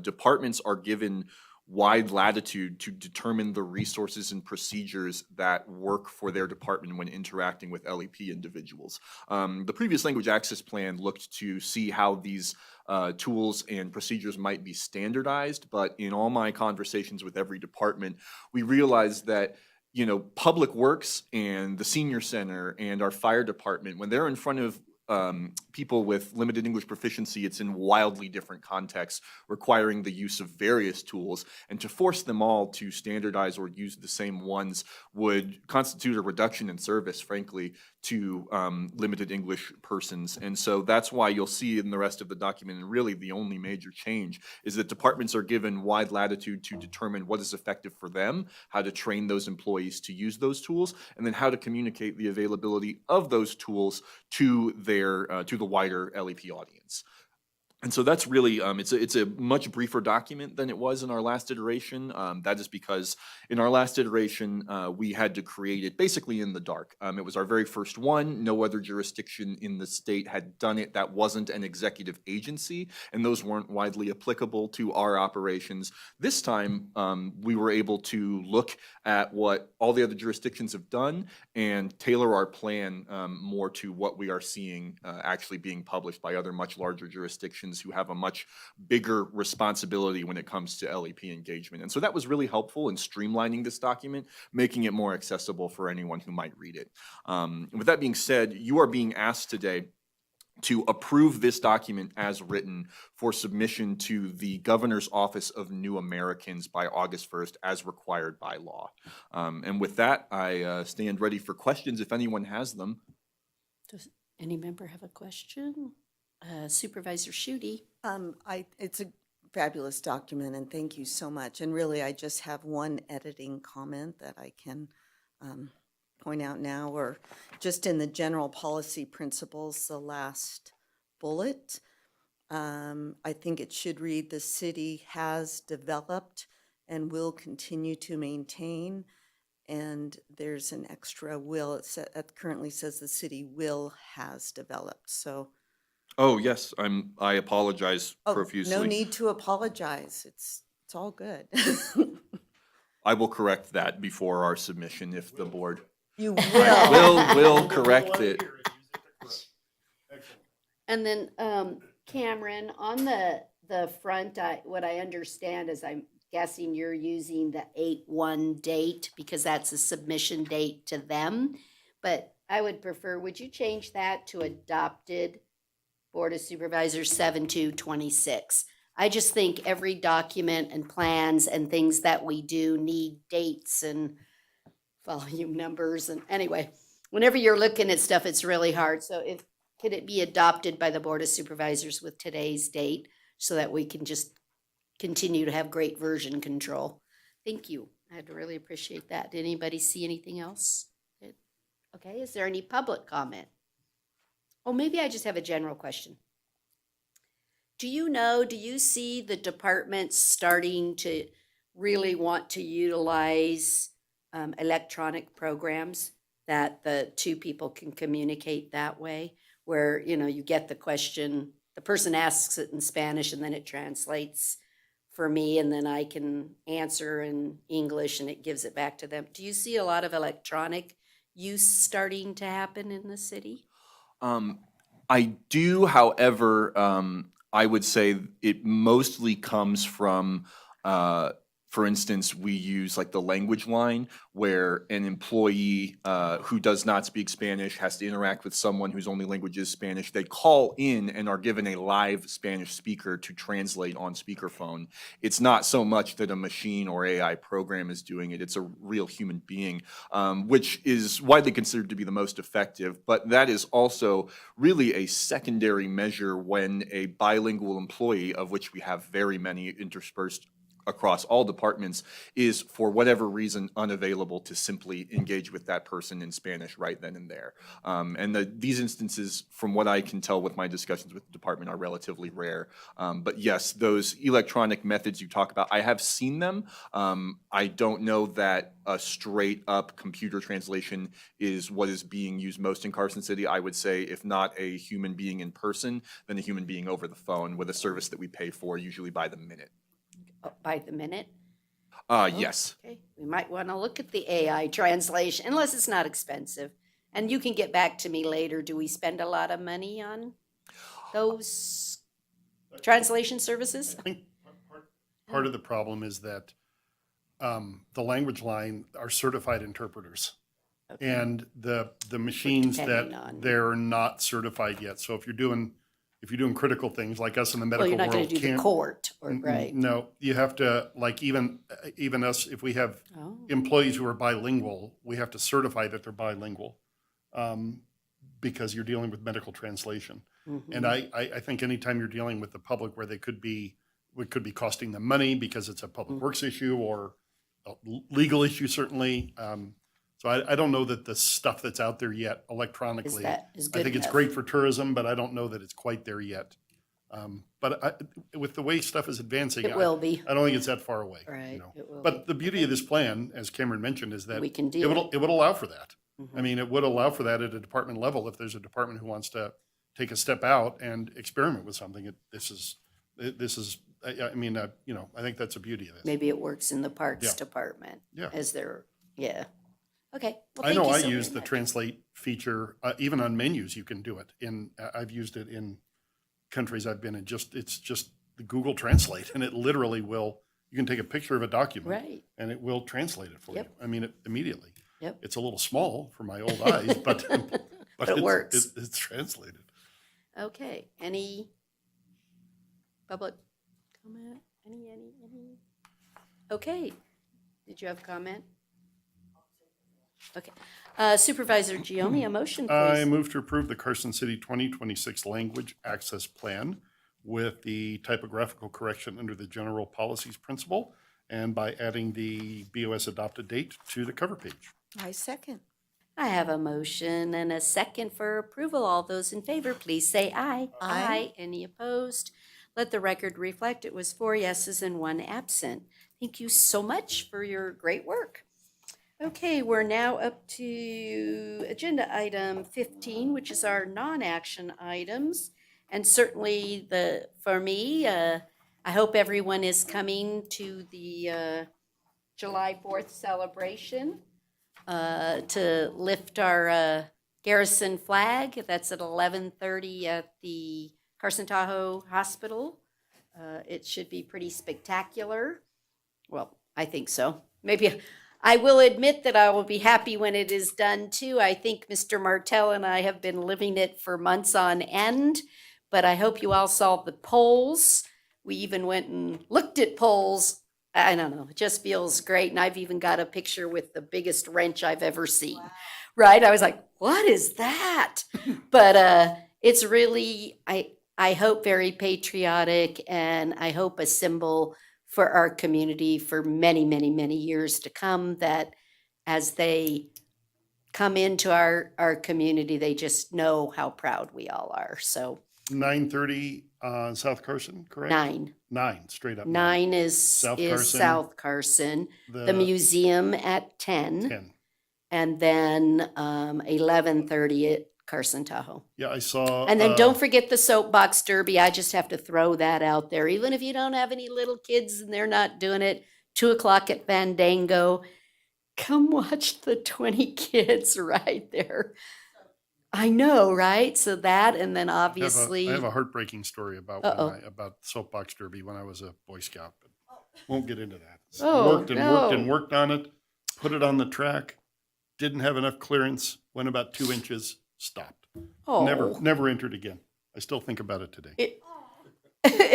P: departments are given wide latitude to determine the resources and procedures that work for their department when interacting with LEP individuals. The previous language access plan looked to see how these tools and procedures might be standardized, but in all my conversations with every department, we realized that Public Works and the Senior Center and our fire department, when they're in front of people with limited English proficiency, it's in wildly different contexts, requiring the use of various tools, and to force them all to standardize or use the same ones would constitute a reduction in service, frankly, to limited English persons. And so that's why you'll see in the rest of the document, and really the only major change, is that departments are given wide latitude to determine what is effective for them, how to train those employees to use those tools, and then how to communicate the availability of those tools to the wider LEP audience. And so that's really, it's a much briefer document than it was in our last iteration. That is because in our last iteration, we had to create it basically in the dark. It was our very first one. No other jurisdiction in the state had done it that wasn't an executive agency, and those weren't widely applicable to our operations. This time, we were able to look at what all the other jurisdictions have done and tailor our plan more to what we are seeing actually being published by other much larger jurisdictions who have a much bigger responsibility when it comes to LEP engagement. And so that was really helpful in streamlining this document, making it more accessible for anyone who might read it. And with that being said, you are being asked today to approve this document as written for submission to the Governor's Office of New Americans by August 1st, as required by law. And with that, I stand ready for questions if anyone has them.
A: Does any member have a question? Supervisor Shooty.
L: It's a fabulous document, and thank you so much. And really, I just have one editing comment that I can point out now, or just in the general policy principles, the last bullet. I think it should read, the city has developed and will continue to maintain. And there's an extra will. It currently says the city has developed. So.
P: Oh, yes, I apologize
L: Oh,
P: profusely.
L: no need to apologize. It's all good.
P: I will correct that before our submission if the board.
L: You will.
P: will correct it.
A: And then Cameron, on the front, what I understand is I'm guessing you're using the 8/1 date because that's a submission date to them. But I would prefer, would you change that to adopted Board of Supervisors 7/2/26? I just think every document and plans and things that we do need dates and volume numbers. And anyway, whenever you're looking at stuff, it's really hard. So could it be adopted by the Board of Supervisors with today's date so that we can just continue to have great version control? Thank you. I'd really appreciate that. Did anybody see anything else? Okay, is there any public comment? Oh, maybe I just have a general question. Do you see the departments starting to really want to utilize electronic programs? that the two people can communicate that way, where, you know, you get the question, the person asks it in Spanish and then it translates for me, and then I can answer in English and it gives it back to them. Do you see a lot of electronic use starting to happen in the city?
P: I do, however, I would say it mostly comes from, for instance, we use like the language line where an employee who does not speak Spanish has to interact with someone whose only language is Spanish. They call in and are given a live Spanish speaker to translate on speakerphone. It's not so much that a machine or AI program is doing it, it's a real human being, which is widely considered to be the most effective. But that is also really a secondary measure when a bilingual employee, of which we have very many interspersed across all departments, is for whatever reason unavailable to simply engage with that person in Spanish right then and there. These instances, from what I can tell with my discussions with the department, are relatively rare. But yes, those electronic methods you talk about, I have seen them. I don't know that a straight up computer translation is what is being used most in Carson City. I would say if not a human being in person, then a human being over the phone with a service that we pay for, usually by the minute.
A: By the minute?
P: Yes.
A: Okay, we might want to look at the AI translation, unless it's not expensive. And you can get back to me later. Do we spend a lot of money on those translation services?
F: I think part of the problem is that the language line are certified interpreters.
A: Okay.
F: And the machines
A: depending
F: that
A: on-
F: they're not certified yet. So if you're doing critical things like us in the
A: Well,
F: medical
A: you're not going
F: world,
A: to do the court, or, right?
F: no, you have to, like, even us, if we have
A: Oh.
F: employees who are bilingual, we have to certify that they're bilingual, because you're dealing with medical translation. And I think anytime you're dealing with the public where it could be costing them money because it's a public works issue or a legal issue, certainly. So I don't know that the stuff that's out there yet electronically,
A: is
F: I
A: good
F: think it's
A: enough?
F: great for tourism, but I don't know that it's quite there yet. But with the way stuff is advancing,
A: It will be.
F: I don't think it's that far away.
A: Right, it will
F: But the beauty of this plan, as Cameron mentioned, is that
A: We can
F: it
A: deal.
F: would allow for that.
A: Mhm.
F: I mean, it would allow for that at a department level. If there's a department who wants to take a step out and experiment with something, this is, I mean, I think that's the beauty of this.
A: Maybe it works in the Parks
F: Yeah.
A: Department.
F: Yeah.
A: As their, yeah. Okay. Well,
F: I know
A: thank
F: I
A: you so
F: use
A: very
F: the
A: much.
F: translate feature, even on menus, you can do it. I've used it in countries I've been in, it's just the Google Translate, and it literally will, you can take a picture of a document.
A: Right.
F: And it will translate it for you.
A: Yep.
F: I mean, immediately.
A: Yep.
F: It's a little small for my old eyes, but
A: It works.
F: It's translated.
A: Okay, any public comment? Any? Okay, did you have a comment? Okay, Supervisor Gioni, a motion,
F: I
A: please.
F: move to approve the Carson City 2026 Language Access Plan with the typographical correction under the general policies principle and by adding the BOS adopted date to the cover page.
L: I second.
A: I have a motion and a second for approval. All those in favor, please say aye.
L: Aye.
A: Any opposed? Let the record reflect it was 4 yeses and 1 absent. Thank you so much for your great work. Okay, we're now up to agenda item 15, which is our non-action items. And certainly for me, I hope everyone is coming to the July 4th celebration to lift our Garrison flag. That's at 11:30 at the Carson Tahoe Hospital. It should be pretty spectacular. Well, I think so. Maybe I will admit that I will be happy when it is done too. I think Mr. Martell and I have been living it for months on end, but I hope you all saw the polls. We even went and looked at polls. I don't know, it just feels great. And I've even got a picture with the biggest wrench I've ever seen. Wow. Right? I was like, what is that? But it's really, I hope very patriotic, and I hope a symbol for our community for many, many, many years to come, that as they come into our community, they just know how proud we all are. So
F: 9:30 South Carson, correct?
A: 9.
F: 9, straight up.
A: 9 is
F: South
A: is
F: Carson.
A: South Carson. The museum at 10.
F: 10.
A: and then 11:30 at Carson Tahoe.
F: Yeah, I saw.
A: And then don't forget the soapbox derby. I just have to throw that out there. Even if you don't have any little kids and they're not doing it, 2:00 at Fandango. Come watch the 20 kids right there. I know, right? So that, and then obviously.
F: I have a heartbreaking story about about soapbox derby when I was a Boy Scout, but won't get into that.
A: Oh,
F: Worked and
A: no.
F: worked and worked on it, put it on the track, didn't have enough clearance, went about 2 inches, stopped.
A: Oh.
F: Never entered again. I still think about it today.
A: It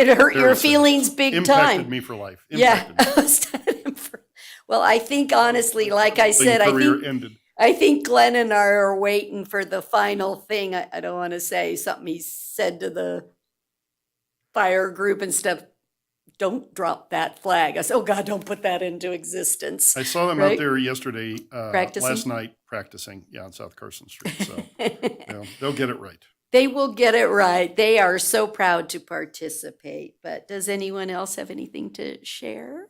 A: hurt your
F: Seriously.
A: feelings big
F: Impacted
A: time.
F: me for life.
A: Yeah.
F: Impacted me.
A: Well, I think honestly, like I said,
F: Career ended.
A: I think Glenn and I are waiting for the final thing. I don't want to say something he said to the fire group and stuff. Don't drop that flag. I said, oh God, don't put that into existence.
F: I saw them
A: Right?
F: out there yesterday,
A: Practicing?
F: last night practicing, on South Carson Street. So they'll get it right.
A: They will get it right. They are so proud to participate. But does anyone else have anything to share?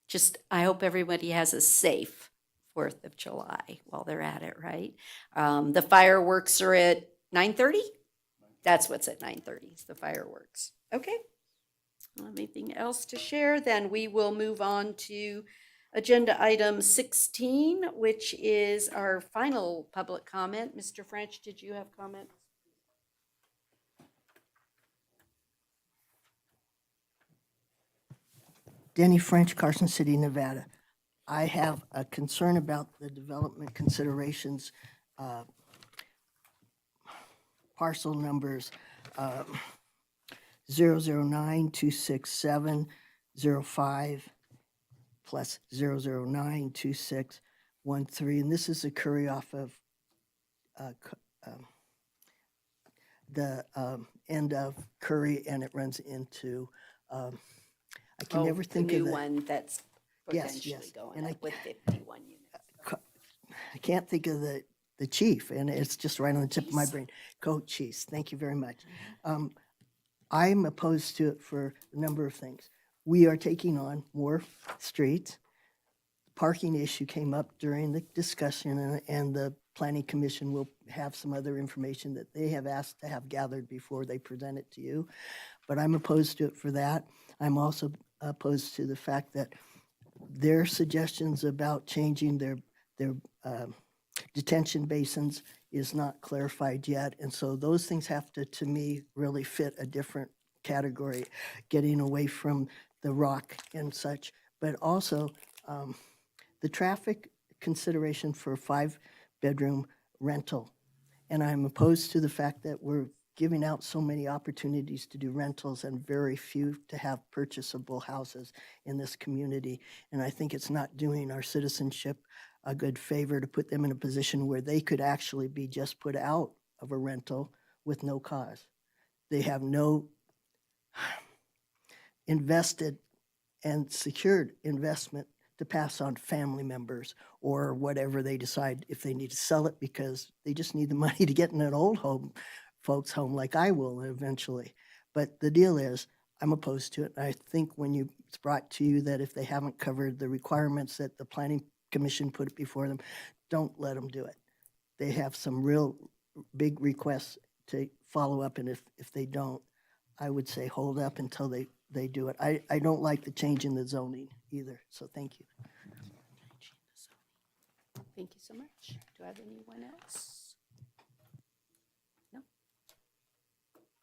A: Just, I hope everybody has a safe 4th of July while they're at it, right? The fireworks are at 9:30? That's what's at 9:30, is the fireworks. Okay. Anything else to share? Then we will move on to agenda item 16, which is our final public comment. Mr. French, did you have comments?
G: Denny French, Carson City, Nevada. I have a concern about the development considerations, parcel numbers 009-267-05 plus 009-2613. And this is a curry off of the end of Curry, and it runs into, I can never think
A: the
G: of
A: new
G: the.
A: one that's
G: Yes,
A: potentially
G: yes.
A: going
G: And
A: up with 51 units.
G: I can't think of the chief, and it's just right on the tip of my brain. Chiefs, thank you very much. I'm opposed to it for a number of things. We are taking on more streets. Parking issue came up during the discussion, and the Planning Commission will have some other information that they have asked to have gathered before they present it to you. But I'm opposed to it for that. I'm also opposed to the fact that their suggestions about changing their detention basins is not clarified yet. And so those things have to me, really fit a different category, getting away from the rock and such. But also the traffic consideration for a 5-bedroom rental. And I'm opposed to the fact that we're giving out so many opportunities to do rentals and very few to have purchasable houses in this community. And I think it's not doing our citizenship a good favor to put them in a position where they could actually be just put out of a rental with no cause. They have no invested and secured investment to pass on family members or whatever they decide if they need to sell it because they just need the money to get in an old home, folks' home like I will eventually. But the deal is, I'm opposed to it. I think when it's brought to you that if they haven't covered the requirements that the Planning Commission put it before them, don't let them do it. They have some real big requests to follow up, and if they don't, I would say hold up until they do it. I don't like the change in the zoning either, so thank you.
A: Thank you so much. Do I have anyone else? No?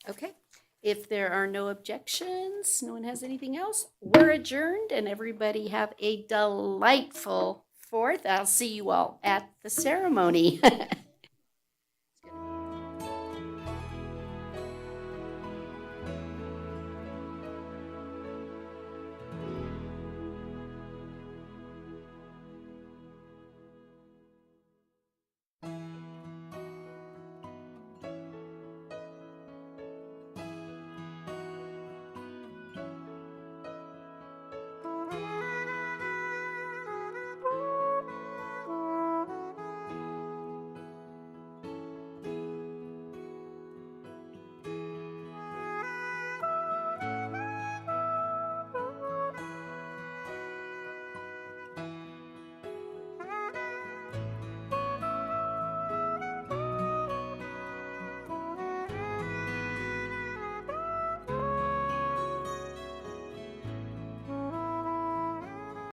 A: Okay. If there are no objections, no one has anything else, we're adjourned, and everybody have a delightful 4th. I'll see you all at the ceremony.